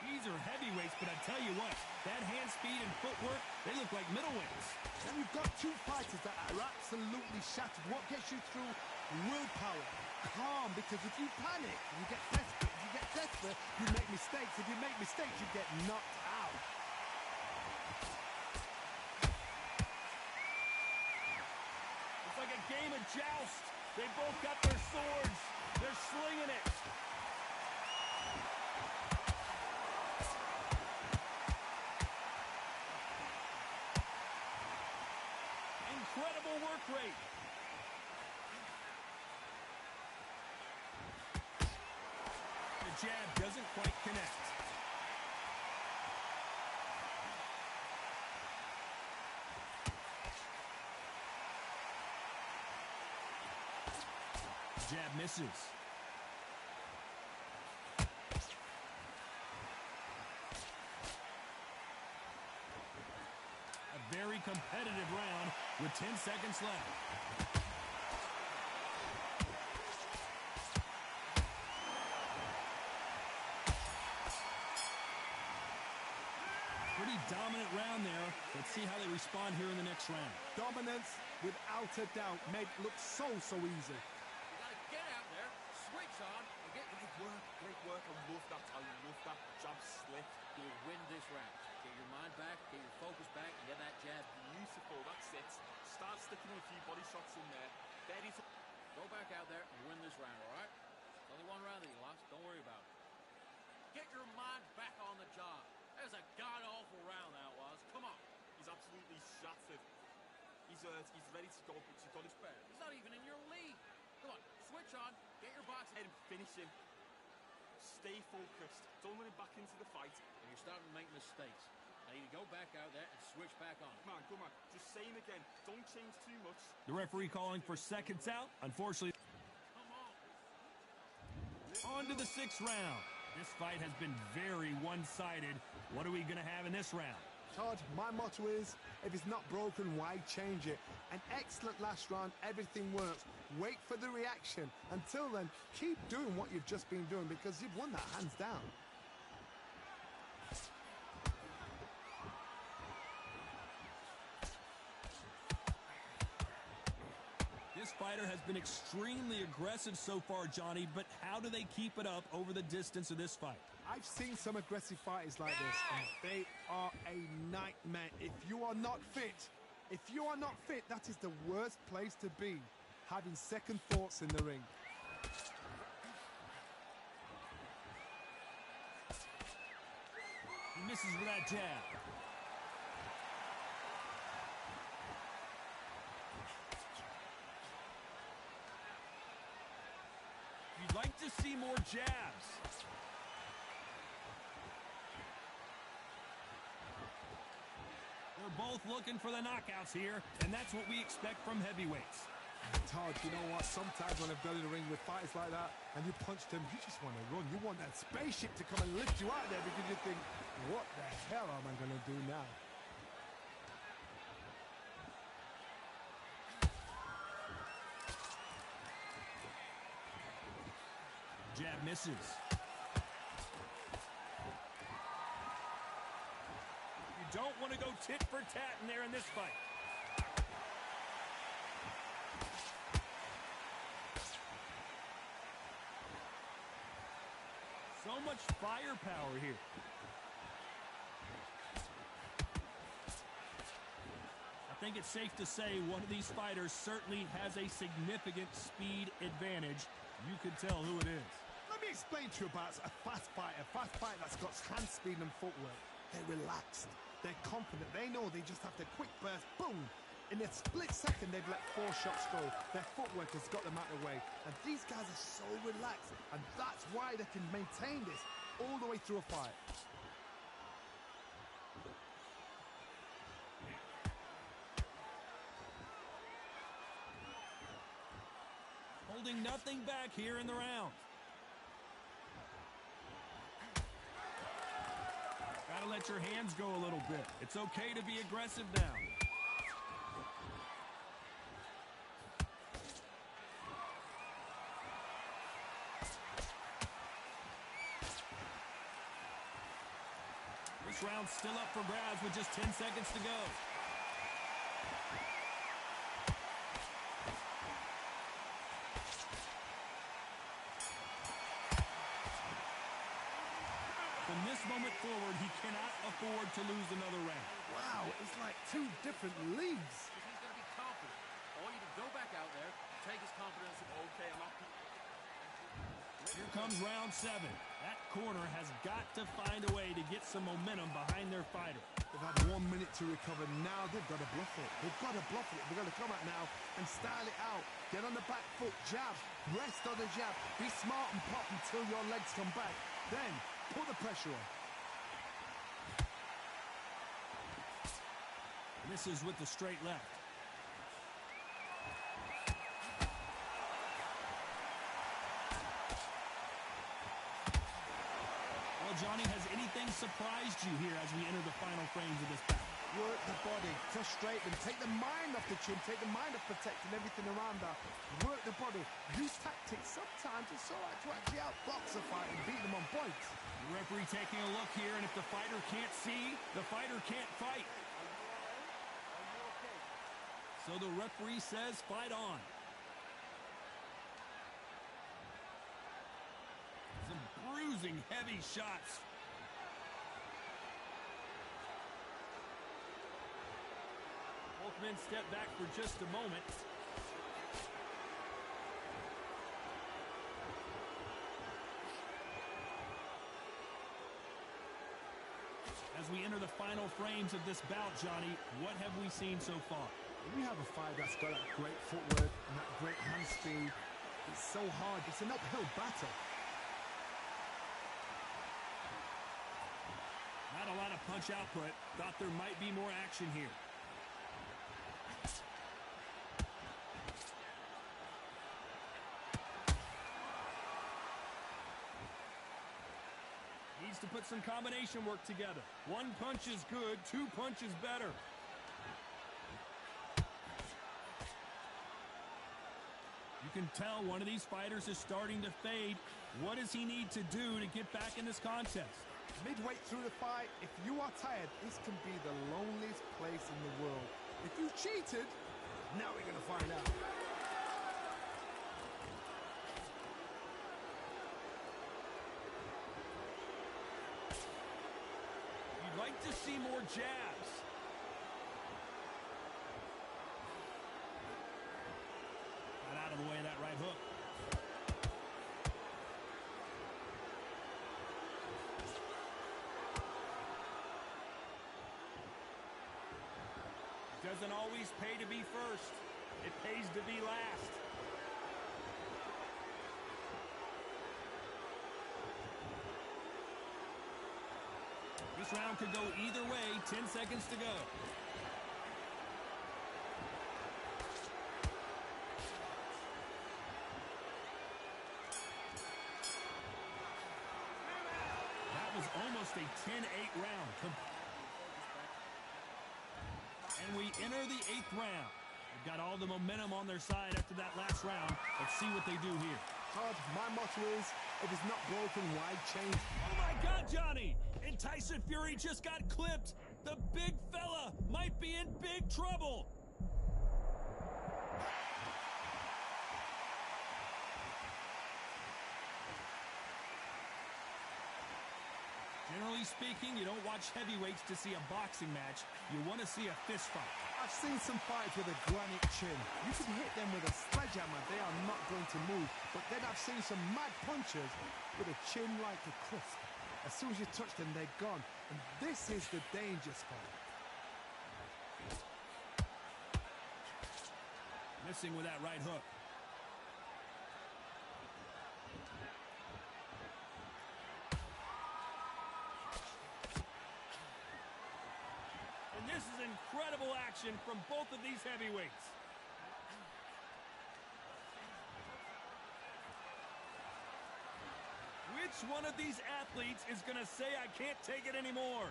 These are heavyweights, but I tell you what, that hand speed and footwork, they look like middleweights. And you've got two fighters that are absolutely shattered. What gets you through? Willpower. Calm, because if you panic, you get desperate. If you get desperate, you make mistakes. If you make mistakes, you get knocked out. It's like a game of joust. They both got their swords. They're slinging it. Incredible work rate. The jab doesn't quite connect. Jab misses. A very competitive round with 10 seconds left. Pretty dominant round there. Let's see how they respond here in the next round. Dominance, without a doubt, made it look so easy. You gotta get out there, switch on, and get Great work. I love that. I love that jab slip. You'll win this round. Get your mind back, get your focus back, and get that jab. Beautiful. That's it. Start sticking a few body shots in there. There is. Go back out there and win this round, all right? It's only one round that you lost. Don't worry about it. Get your mind back on the job. That was a god-awful round, that was. Come on. He's absolutely shattered. He's ready to go, but he's got his back. He's not even in your league. Come on, switch on, get your box Head and finish him. Stay focused. Don't let him back into the fight. and you're starting to make mistakes. I need to go back out there and switch back on. Come on, come on. Just same again. Don't change too much. The referee calling for seconds out. Unfortunately, Come on on. to the sixth round. This fight has been very one-sided. What are we going to have in this round? Todd, my motto is, if it's not broken, why change it? An excellent last round, everything works. Wait for the reaction. Until then, keep doing what you've just been doing because you've won that hands down. This fighter has been extremely aggressive so far, Johnny, but how do they keep it up over the distance of this fight? I've seen some aggressive fighters like this, and they are a nightmare. If you are not fit, that is the worst place to be, having second thoughts in the ring. He misses with that jab. You'd like to see more jabs. They're both looking for the knockouts here, and that's what we expect from heavyweights. Todd, you know what? Sometimes when I've done in the ring with fighters like that, and you punch them, you just want to run. You want that spaceship to come and lift you out there because you think, what the hell am I going to do now? Jab misses. You don't want to go tit for tat in there in this fight. So much firepower here. I think it's safe to say one of these fighters certainly has a significant speed advantage. You can tell who it is. Let me explain to you about a fast fighter that's got hand speed and footwork. They're relaxed. They're confident. They know they just have to quick burst, boom, In a split second, they've let 4 shots go. Their footwork has got them out of the way. And these guys are so relaxed. And that's why they can maintain this all the way through a fight. Holding nothing back here in the round. Gotta let your hands go a little bit. It's okay to be aggressive now. This round's still up for grabs with just 10 seconds to go. From this moment forward, he cannot afford to lose another round. Wow, it's like 2 different leagues. He's going to be confident. I want you to go back out there and take his confidence. Okay, I'm happy. Here comes round 7. That corner has got to find a way to get some momentum behind their fighter. They've had 1 minute to recover. Now they've got to bluff it. They've got to bluff it. They've got to come out now and style it out. Get on the back foot, jab, rest on the jab. Be smart and pop until your legs come back. Then put the pressure on. Misses with the straight left. Well, Johnny, has anything surprised you here as we enter the final frames of this battle? Work the body, frustrate them, take the mind off the chin, take the mind off protecting everything around that. Work the body, use tactics. Sometimes it's all right to actually outbox a fight and beat them on points. The referee taking a look here, and if the fighter can't see, the fighter can't fight. So the referee says fight on. Some bruising, heavy shots. Both men step back for just a moment. As we enter the final frames of this bout, Johnny, what have we seen so far? We have a fight that's got that great footwork and that great hand speed. It's so hard. It's an uphill battle. Not a lot of punch output. Thought there might be more action here. Needs to put some combination work together. 1 punch is good, 2 punches better. You can tell one of these fighters is starting to fade. What does he need to do to get back in this contest? Midway through the fight, if you are tired, this can be the loneliest place in the world. If you cheated, now we're going to find out. You'd like to see more jabs. Got out of the way of that right hook. Doesn't always pay to be first. It pays to be last. This round could go either way. 10 seconds to go. That was almost a 10-8 round. And we enter the 8th round. They've got all the momentum on their side after that last round. Let's see what they do here. Todd, my motto is, if it's not broken, why change? Oh my God, Johnny! And Tyson Fury just got clipped. The big fella might be in big trouble. Generally speaking, you don't watch heavyweights to see a boxing match. You want to see a fist fight. I've seen some fights with a granite chin. You can hit them with a sledgehammer, they are not going to move. But then I've seen some mad punchers with a chin like a crisp. As soon as you touch them, they're gone. And this is the danger spot. Missing with that right hook. And this is incredible action from both of these heavyweights. Which one of these athletes is going to say, I can't take it anymore?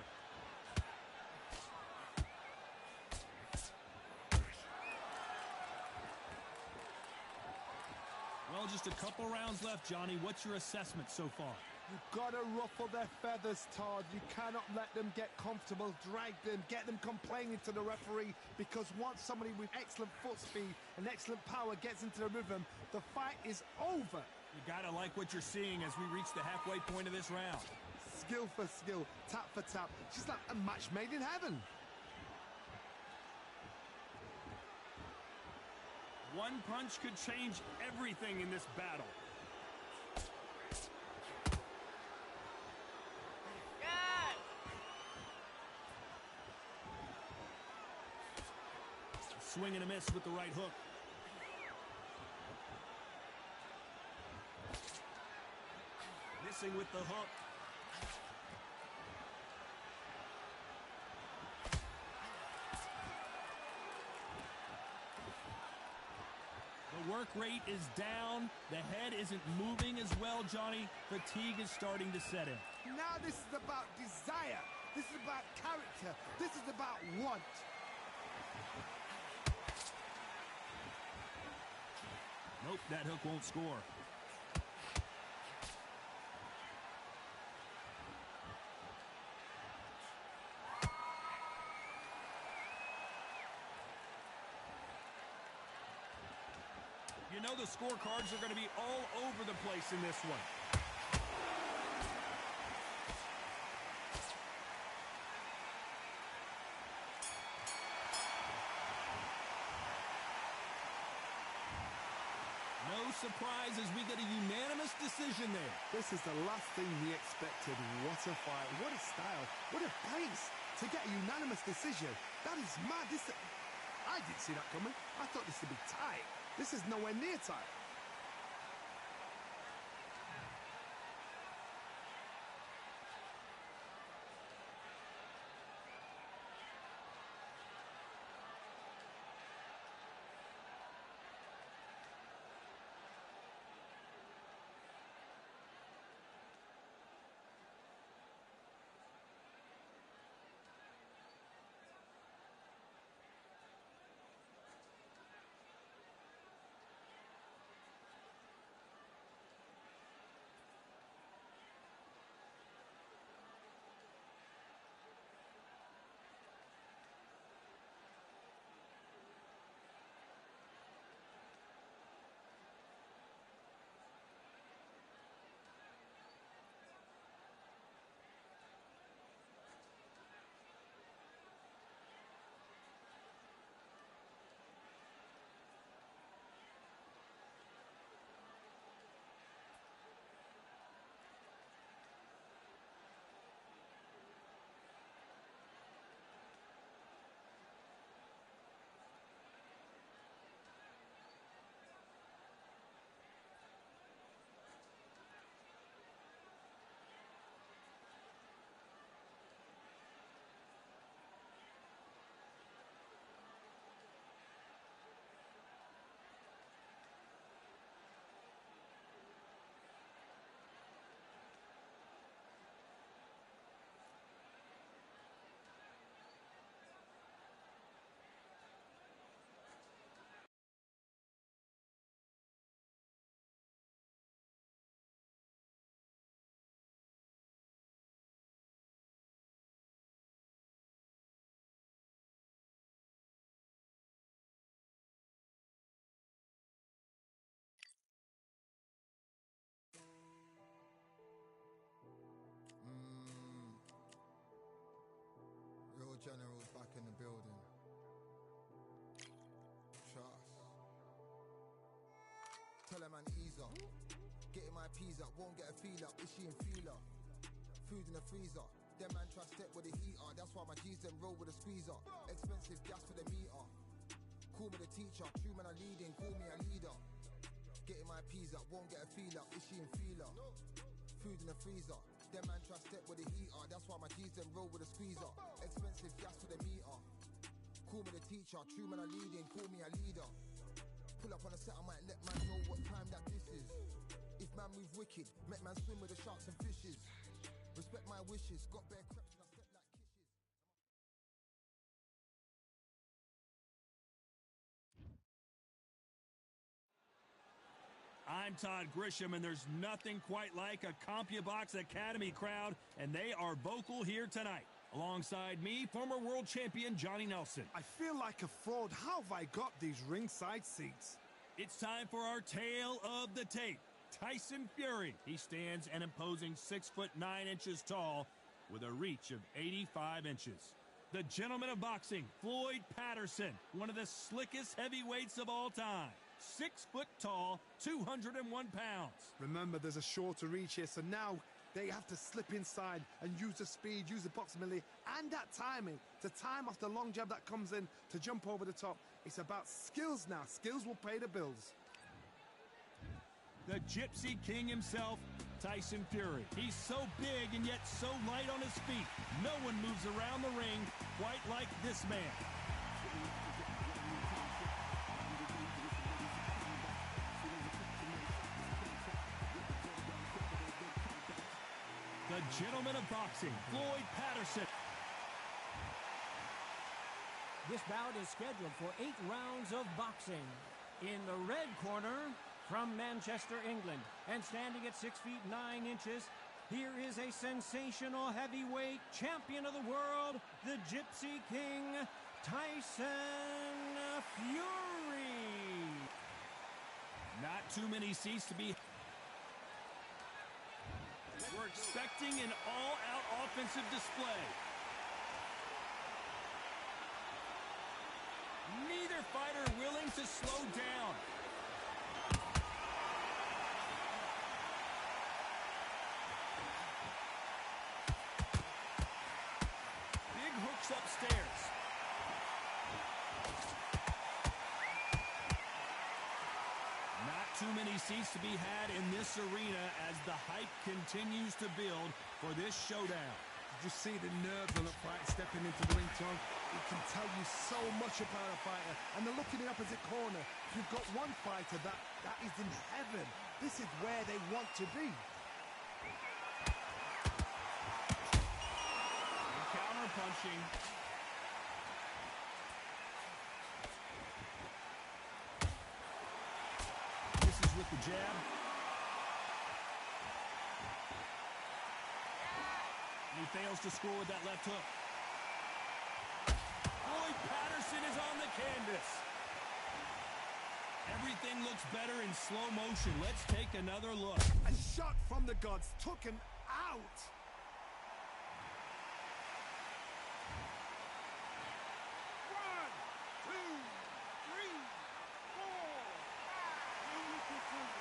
Well, just a couple rounds left, Johnny. What's your assessment so far? You've got to ruffle their feathers, Todd. You cannot let them get comfortable, drag them, get them complaining to the referee, because once somebody with excellent foot speed and excellent power gets into the rhythm, the fight is over. You gotta like what you're seeing as we reach the halfway point of this round. Skill for skill, tap for tap. Just like a match made in heaven. One punch could change everything in this battle. Swing and a miss with the right hook. Missing with the hook. The work rate is down. The head isn't moving as well, Johnny. Fatigue is starting to set in. Now this is about desire. This is about character. This is about want. Nope, that hook won't score. You know the scorecards are going to be all over the place in this one. No surprise as we get a unanimous decision there. This is the last thing we expected. What a fight. What a style. What a pace. To get a unanimous decision. That is mad. I didn't see that coming. I thought this would be tight. This is nowhere near tight. Real generals back in the building. Trust. Tell a man ease up. Getting my peas up, won't get a feel up. Is she in feeler? Food in the freezer. Them man try step with the heater. That's why my G's them roll with a squeezer. Expensive gas for the meter. Call me the teacher, true man I leading, call me a leader. Getting my peas up, won't get a feel up, is she in feeler? Food in the freezer, them man try step with the heater. That's why my G's them roll with a squeezer. Expensive gas for the meter. Call me the teacher, true man I leading, call me a leader. Pull up on a set, I might let man know what time that this is. If man move wicked, make man swim with the sharks and fishes. Respect my wishes, got bare creps and I step like kisses. I'm Todd Grisham, and there's nothing quite like a CompuBox Academy crowd, and they are vocal here tonight. Alongside me, former world champion Johnny Nelson. I feel like a fraud. How have I got these ringside seats? It's time for our tale of the tape. Tyson Fury. He stands an imposing 6'9" tall with a reach of 85 inches. The gentleman of boxing, Floyd Patterson, one of the slickest heavyweights of all time. 6 foot tall, 201 pounds. Remember, there's a shorter reach here, so now they have to slip inside and use the speed, use the proximity, and that timing to time off the long jab that comes in to jump over the top. It's about skills now. Skills will pay the bills. The Gypsy King himself, Tyson Fury. He's so big and yet so light on his feet. No one moves around the ring quite like this man. The gentleman of boxing, Floyd Patterson. This bout is scheduled for 8 rounds of boxing. In the red corner, from Manchester, England, and standing at 6 feet 9 inches, here is a sensational heavyweight champion of the world, the Gypsy King, Tyson Fury. Not too many seats to be. We're expecting an all-out offensive display. Neither fighter willing to slow down. Big hooks upstairs. Not too many seats to be had in this arena as the hype continues to build for this showdown. Did you see the nerves on the fight stepping into the ring, Tom? It can tell you so much about a fighter. And the look in the opposite corner, if you've got one fighter that is in heaven, this is where they want to be. And counter punching. This is with the jab. He fails to score with that left hook. Floyd Patterson is on the canvas. Everything looks better in slow motion. Let's take another look. A shot from the gods took him out. One, two, three, four, five.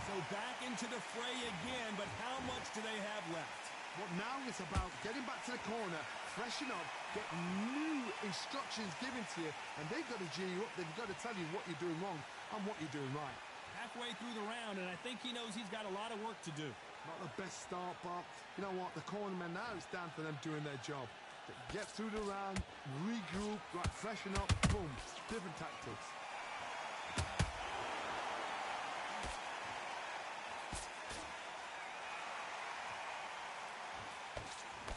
So back into the fray again, but how much do they have left? Well, now it's about getting back to the corner, freshen up, get new instructions given to you, and they've got to G you up. They've got to tell you what you're doing wrong and what you're doing right. Halfway through the round, and I think he knows he's got a lot of work to do. Not the best start, but you know what? The cornermen now, it's down to them doing their job. Get through the round, regroup, right, freshen up, boom, different tactics.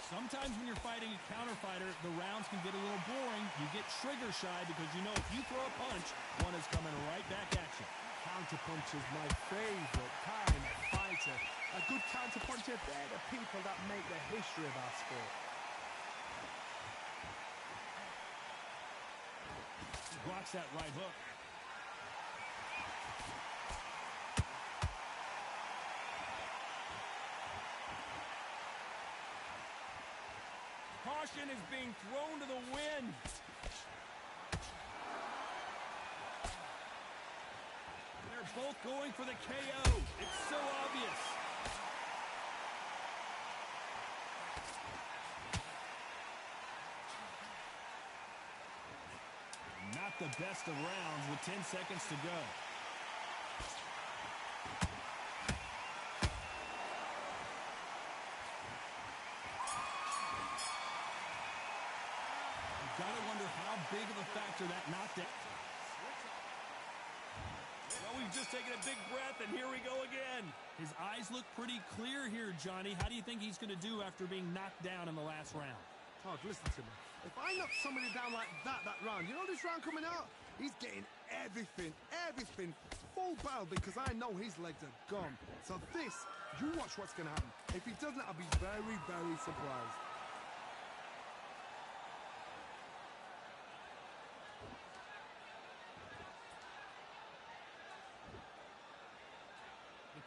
Sometimes when you're fighting a counter fighter, the rounds can get a little boring. You get trigger shy because you know if you throw a punch, one is coming right back at you. Counter punch is my favorite kind of fighter. A good counter puncher, they're the people that make the history of our sport. Blocks that right hook. Caution is being thrown to the wind. They're both going for the KO. It's so obvious. not the best of rounds with 10 seconds to go. You've got to wonder how big of a factor that knockdown. Well, we've just taken a big breath, and here we go again. His eyes look pretty clear here, Johnny. How do you think he's going to do after being knocked down in the last round? Todd, listen to me. If I knock somebody down like that round, you know this round coming out? He's getting everything full barrel because I know his legs are gone. So this, you watch what's going to happen. If he doesn't, I'll be very, very surprised.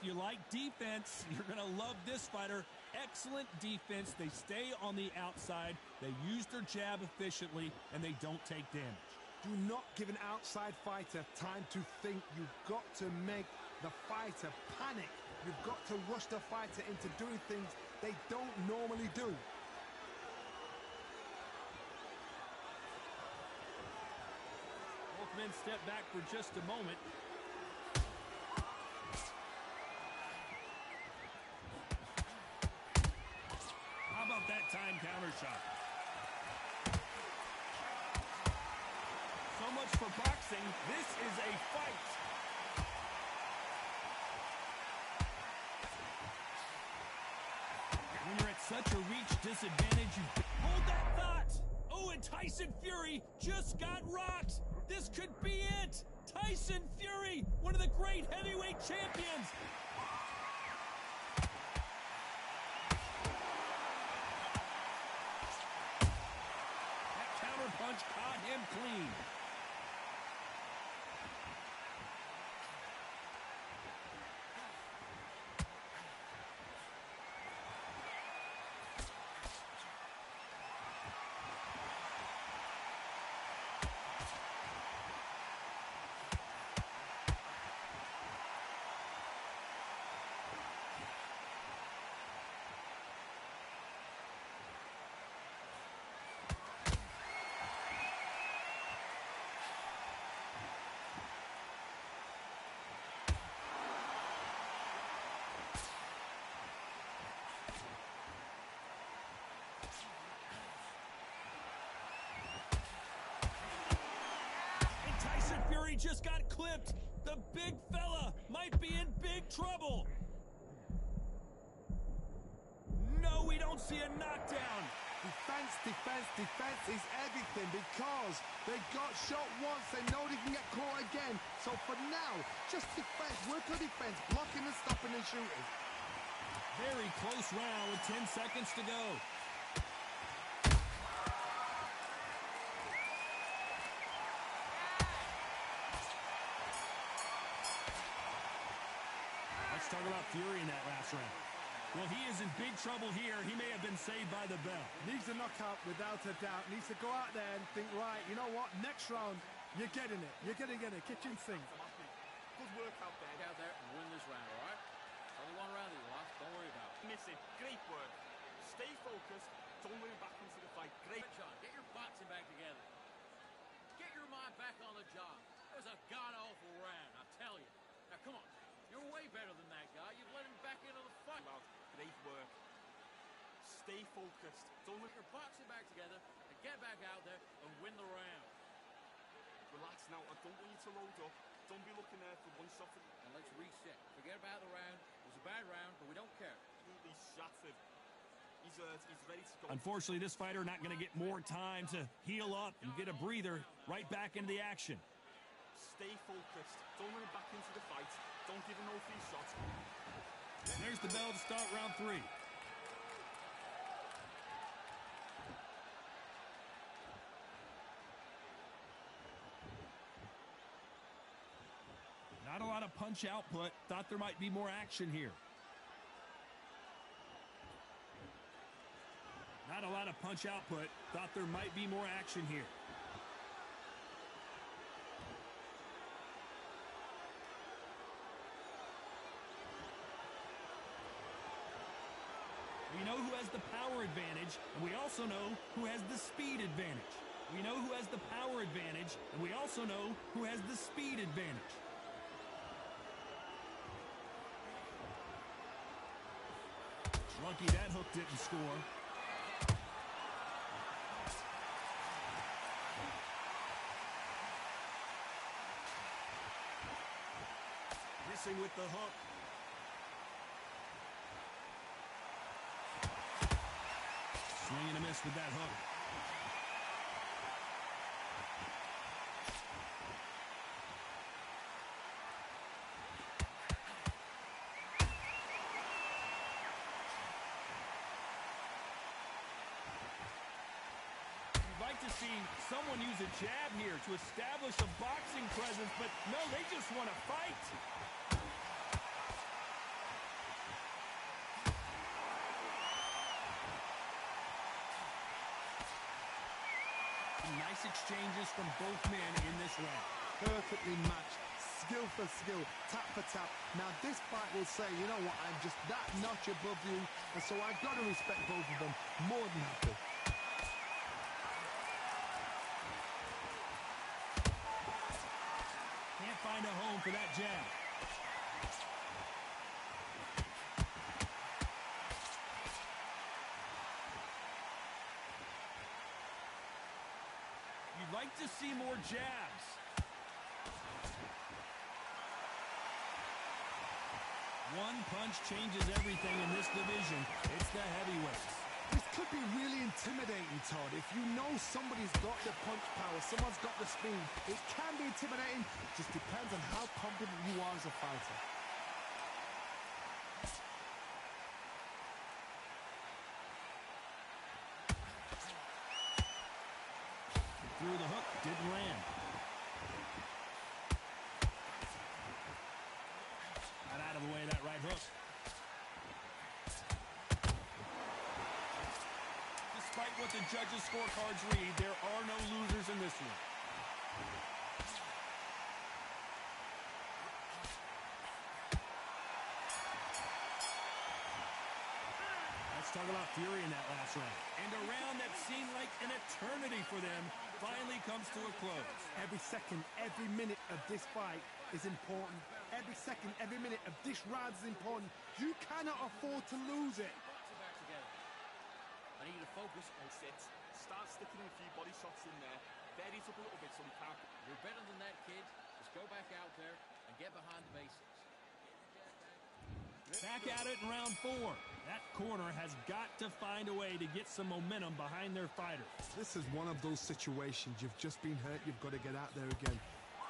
If you like defense, you're going to love this fighter. Excellent defense. They stay on the outside. They use their jab efficiently, and they don't take damage. Do not give an outside fighter time to think. You've got to make the fighter panic. You've got to rush the fighter into doing things they don't normally do. Both men step back for just a moment. That time counter shot. So much for boxing. This is a fight. When you're at such a reach disadvantage, you hold that thought. Oh, and Tyson Fury just got rocked. This could be it. Tyson Fury, one of the great heavyweight champions. Punch caught him clean. Fury just got clipped. The big fella might be in big trouble. No, we don't see a knockdown. Defense is everything because they got shot once. They know they can get caught again. So for now, just defense. Work on defense. Blocking and stopping and shooting. Very close round with 10 seconds to go. Let's talk about Fury in that last round. Well, he is in big trouble here. He may have been saved by the bell. Needs a knockout without a doubt. Needs to go out there and think, right, you know what? Next round, you're getting it. You're going to get it. Kitchen sink. Good work out there. Get out there and win this round, all right? Only one round that you lost. Don't worry about it. Missing. Great work. Stay focused. Don't move back into the fight. Great. John, get your boxing back together. Get your mind back on the job. It was a god-awful round, I tell you. Now, come on. You're way better than that guy. You've let him back into the fight. Well, great work. Stay focused. Don't Put your boxing back together and get back out there and win the round. relax now. I don't want you to load up. Don't be looking there for one shot. And let's reset. Forget about the round. It was a bad round, but we don't care. He's shattered. He's ready to go. Unfortunately, this fighter not going to get more time to heal up and get a breather. Right back into the action. Stay focused. Don't run back into the fight. Don't give him no free shots. There's the bell to start round 3. Not a lot of punch output. Thought there might be more action here. Not a lot of punch output. Thought there might be more action here. We know who has the power advantage, and we also know who has the speed advantage. We know who has the power advantage, and we also know who has the speed advantage. Lucky that hook didn't score. Missing with the hook. Swing and a miss with that hook. You'd like to see someone use a jab here to establish a boxing presence, but no, they just want to fight. Nice exchanges from both men in this round. Perfectly matched, skill for skill, tap for tap. Now this fight will say, you know what, I'm just that notch above you, and so I've got to respect both of them more than happy. Can't find a home for that jab. You'd like to see more jabs. One punch changes everything in this division. It's the heavyweights. This could be really intimidating, Todd. If you know somebody's got the punch power, someone's got the speed, it can be intimidating. It just depends on how confident you are as a fighter. Through the hook, didn't land. Got out of the way of that right hook. Despite what the judges' scorecards read, there are no losers in this one. Let's talk about fury in that last round. And a round that seemed like an eternity for them finally comes to a close. Every second, every minute of this fight is important. Every second, every minute of this round is important. You cannot afford to lose it. Back together. I need you to focus on Sit. Start sticking a few body shots in there. Vary it up a little bit so we can't. You're better than that, kid. Just go back out there and get behind the basics. Back at it in round 4. That corner has got to find a way to get some momentum behind their fighter. This is one of those situations. You've just been hurt. You've got to get out there again.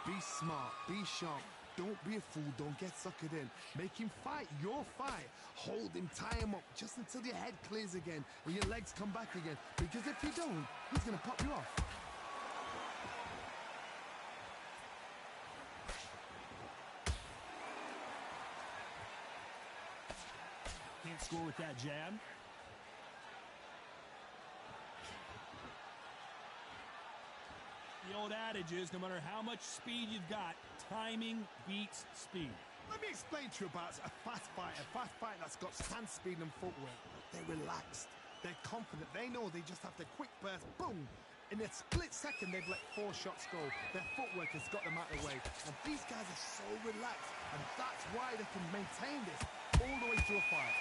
Be smart. Be sharp. Don't be a fool. Don't get suckered in. Make him fight your fight. Hold him. Tie him up just until your head clears again and your legs come back again. Because if you don't, he's going to pop you off. Can't score with that jab. The old adage is, no matter how much speed you've got, timing beats speed. Let me explain to you about a fast fighter that's got hand speed and footwork. They're relaxed. They're confident. They know they just have to quick burst, boom. In a split second, they've let 4 shots go. Their footwork has got them out of the way. And these guys are so relaxed. And that's why they can maintain this all the way through a fight.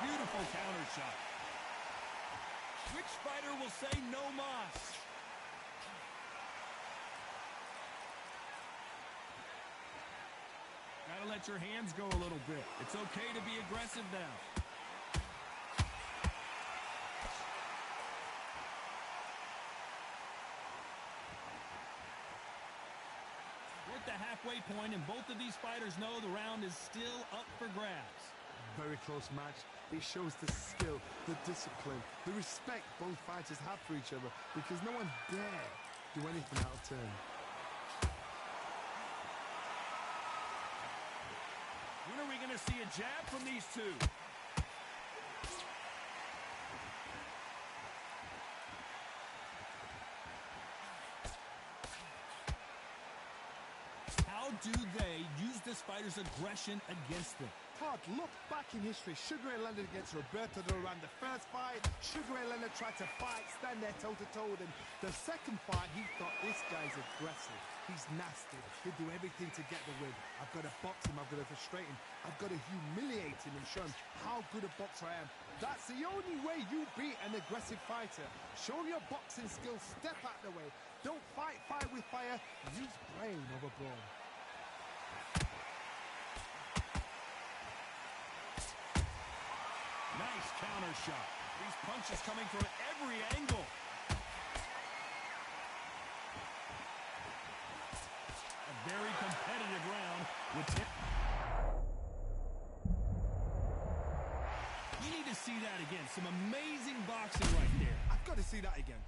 Beautiful counter shot. Which fighter will say no mas? Gotta let your hands go a little bit. It's okay to be aggressive now. We're at the halfway point, and both of these fighters know the round is still up for grabs. Very close match. It shows the skill, the discipline, the respect both fighters have for each other, because no one dare do anything out of turn. When are we going to see a jab from these two? How how do they use this fighter's aggression against them? Todd, look back in history. Sugar Ray Leonard against Roberto Duran. The first fight, Sugar Ray Leonard tried to fight, stand there toe-to-toe with him. The second fight, he thought, this guy's aggressive. He's nasty. He'll do everything to get the win. I've got to box him. I've got to frustrate him. I've got to humiliate him and show him how good a boxer I am. That's the only way you beat an aggressive fighter. Show him your boxing skills. Step out the way. Don't fight with fire. Use brain over brawn. Nice counter shot. These punches coming from every angle. A very competitive round with Tim. You need to see that again. Some amazing boxing right there. I've got to see that again.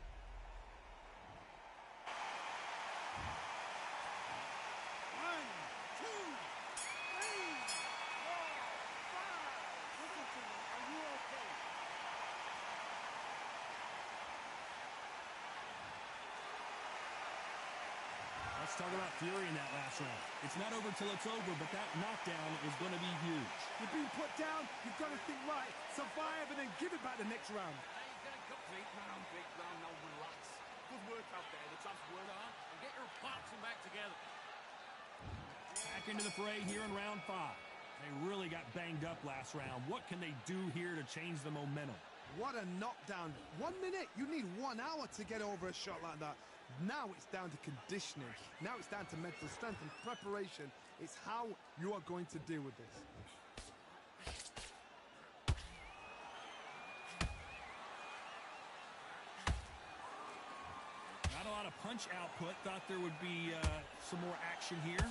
Let's talk about Fury in that last round. It's not over till it's over, but that knockdown is going to be huge. You're being put down, you've got to think right, survive, and then give it back the next round. Big round, now relax. Good work out there, the top's word on, and get your boxing back together. Back into the fray here in round 5. They really got banged up last round. What can they do here to change the momentum? What a knockdown. 1 minute, you need 1 hour to get over a shot like that. Now it's down to conditioning. Now it's down to mental strength and preparation. It's how you are going to deal with this. Not a lot of punch output. Thought there would be some more action here.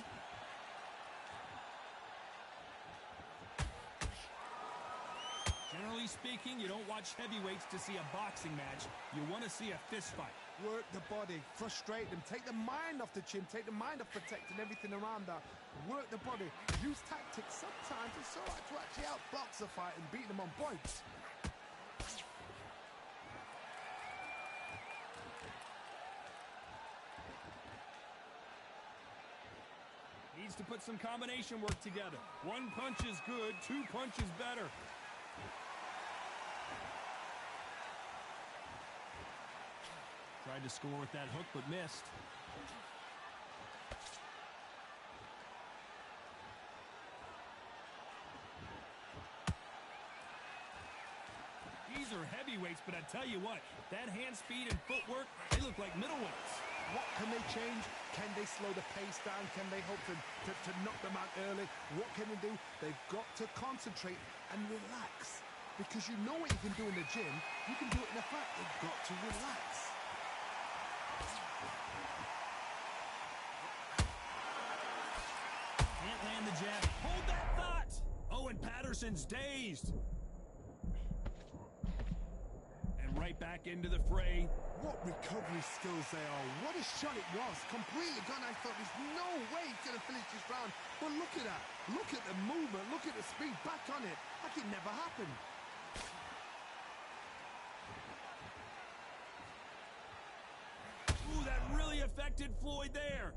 Generally speaking, you don't watch heavyweights to see a boxing match. You want to see a fist fight. Work the body, frustrate them, take the mind off the chin, take the mind off protecting everything around that. Work the body, use tactics. Sometimes it's all right to actually outbox a fight and beat them on points. Needs to put some combination work together. 1 punch is good, 2 punches better. Tried to score with that hook, but missed. These are heavyweights, but I tell you what, that hand speed and footwork, they look like middleweights. What can they change? Can they slow the pace down? Can they hope to knock them out early? What can they do? They've got to concentrate and relax. Because you know what you can do in the gym, you can do it in a fight. They've got to relax. Can't land the jab. Hold that thought! Owen Patterson's dazed. And right back into the fray. What recovery skills they are. What a shot it was. Completely gone. I thought there's no way he's going to finish this round. But look at that. Look at the movement. Look at the speed. Back on it. Like it never happened. Ooh, that really affected Floyd there.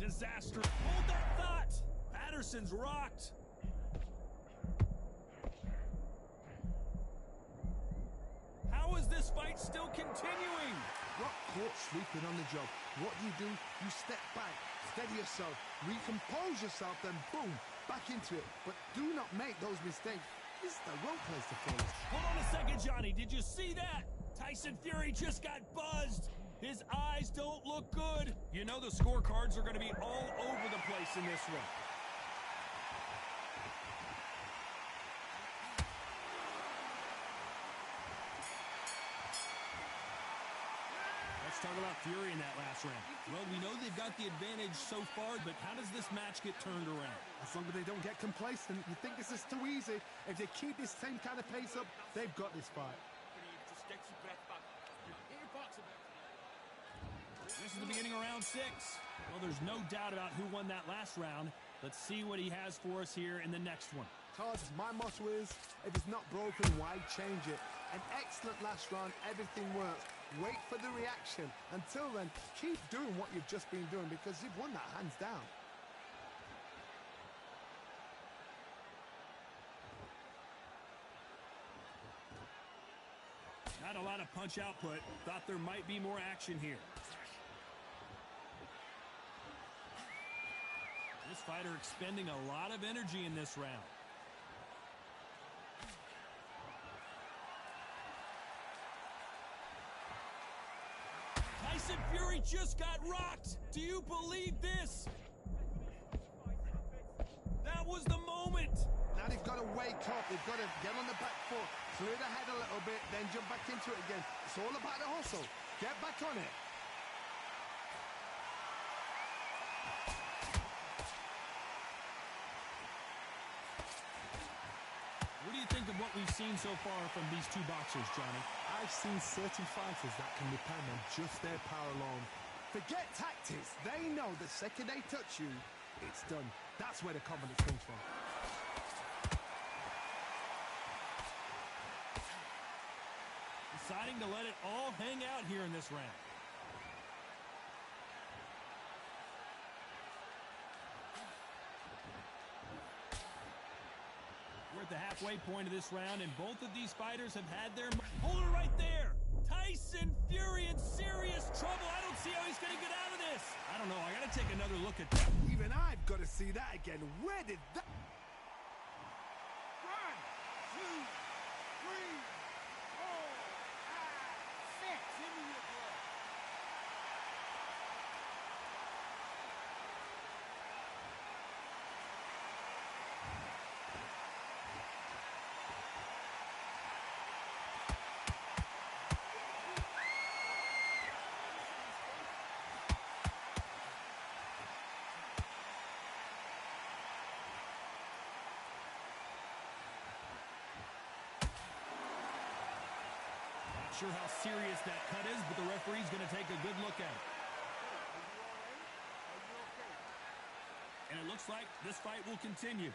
Disaster. Hold that thought. Patterson's rocked. How is this fight still continuing? Got caught sleeping on the job. What do? You step back, steady yourself, recompose yourself, then boom, back into it. But do not make those mistakes. This is the wrong place to fall. Hold on a second, Johnny. Did you see that? Tyson Fury just got buzzed. His eyes don't look good. You know the scorecards are going to be all over the place in this one. Let's talk about Fury in that last round. Well, we know they've got the advantage so far, but how does this match get turned around? As long as they don't get complacent, you think this is too easy. If they keep this same kind of pace up, they've got this fight. Just get your breath back. Get your boxing back. This is the beginning of round 6. Well, there's no doubt about who won that last round. Let's see what he has for us here in the next one. Todd, my motto is, if it's not broken, why change it? An excellent last round. Everything works. Wait for the reaction. Until then, keep doing what you've just been doing because you've won that hands down. Not a lot of punch output. Thought there might be more action here. This fighter expending a lot of energy in this round. Tyson Fury just got rocked. Do you believe this? That was the moment. Now they've got to wake up. They've got to get on the back foot, clear the head a little bit, then jump back into it again. It's all about the hustle. Get back on it. What do you think of what we've seen so far from these two boxers, Johnny? I've seen certain fighters that can depend on just their power alone. Forget tactics. They know the second they touch you, it's done. That's where the confidence comes from. Deciding to let it all hang out here in this round. We're at the halfway point of this round, and both of these fighters have had their... Hold it right there! Tyson Fury in serious trouble. I don't see how he's going to get out of this. I don't know. I got to take another look at that. Even I've got to see that again. Where did that... 1, 2, 3, 4, 5, 6. Give me your blood. Not sure how serious that cut is, but the referee's going to take a good look at it. And it looks like this fight will continue.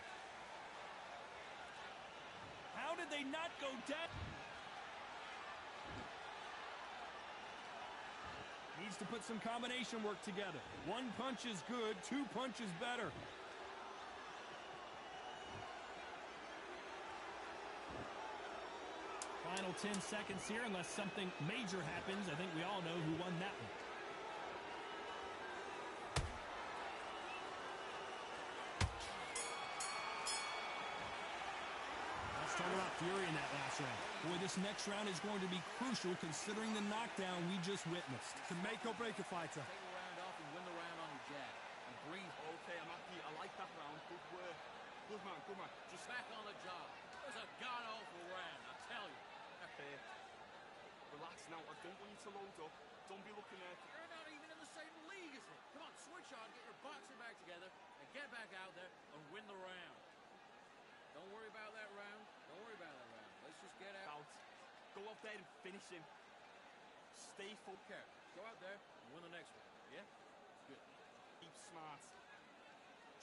How did they not go down? Needs to put some combination work together. One punch is good, two punches better. Final 10 seconds here, unless something major happens. I think we all know who won that one. Let's talk about Fury in that last round. Boy, this next round is going to be crucial considering the knockdown we just witnessed. To make or break a fighter. Take the round off and win the round on your jab. And breathe. Okay, I'm happy. I like that round. Good work. Good man, good man. Just back on the job. It was a god-awful round, I tell you. Okay. Relax now. I don't want you to load up. Don't be looking at... You're not even in the same league as him. Come on, switch on, get your boxing back together, and get back out there and win the round. Don't worry about that round. Don't worry about that round. Let's just get out. Go out there and finish him. Stay full care. Go out there and win the next one. Yeah? Good. Keep smart.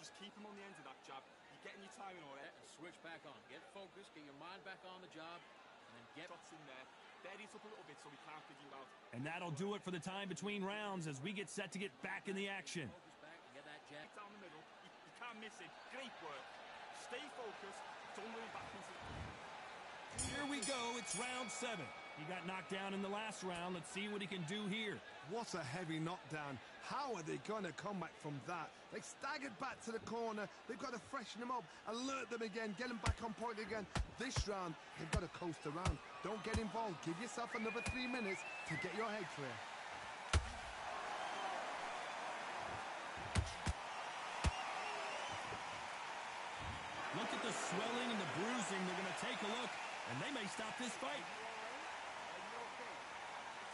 Just keep him on the end of that jab. You're getting your timing all right. And switch back on. Get focused, get your mind back on the job, and then get... Shots in there. Steady up a little bit so we can't figure you out. And that'll do it for the time between rounds as we get set to get back in the action. Focus back and get that jab. Down the middle. You can't miss it. Great work. Stay focused. Don't run back into... Here we go. It's round 7. He got knocked down in the last round. Let's see what he can do here. What a heavy knockdown. How are they going to come back from that? They staggered back to the corner. They've got to freshen them up, alert them again, get them back on point again. This round, they've got to coast around. Don't get involved. Give yourself another 3 minutes to get your head clear. Look at the swelling and the bruising. They're going to take a look, and they may stop this fight.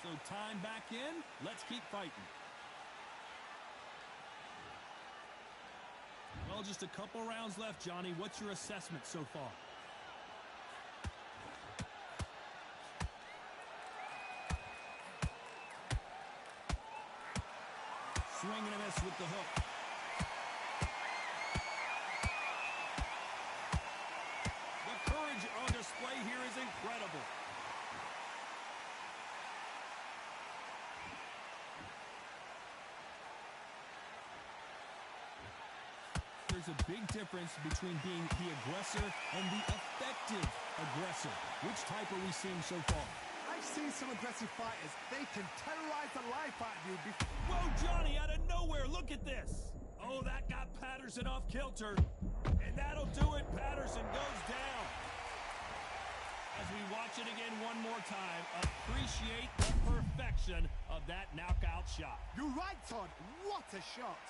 So time back in. Let's keep fighting. Well, just a couple rounds left, Johnny. What's your assessment so far? Swing and a miss with the hook. The courage on display here is incredible. there's a big difference between being the aggressor and the effective aggressor. Which type are we seeing so far? I've seen some aggressive fighters. They can terrorize the life out of you before... Whoa, Johnny, out of nowhere. Look at this. Oh, that got Patterson off kilter. And that'll do it. Patterson goes down. As we watch it again one more time, appreciate the perfection of that knockout shot. You're right, Todd. What a shot.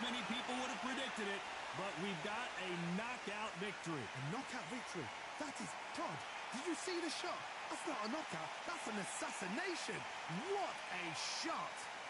Many people would have predicted it, but we've got a knockout victory. A knockout victory? That is... Todd, did you see the shot? That's not a knockout. That's an assassination. What a shot.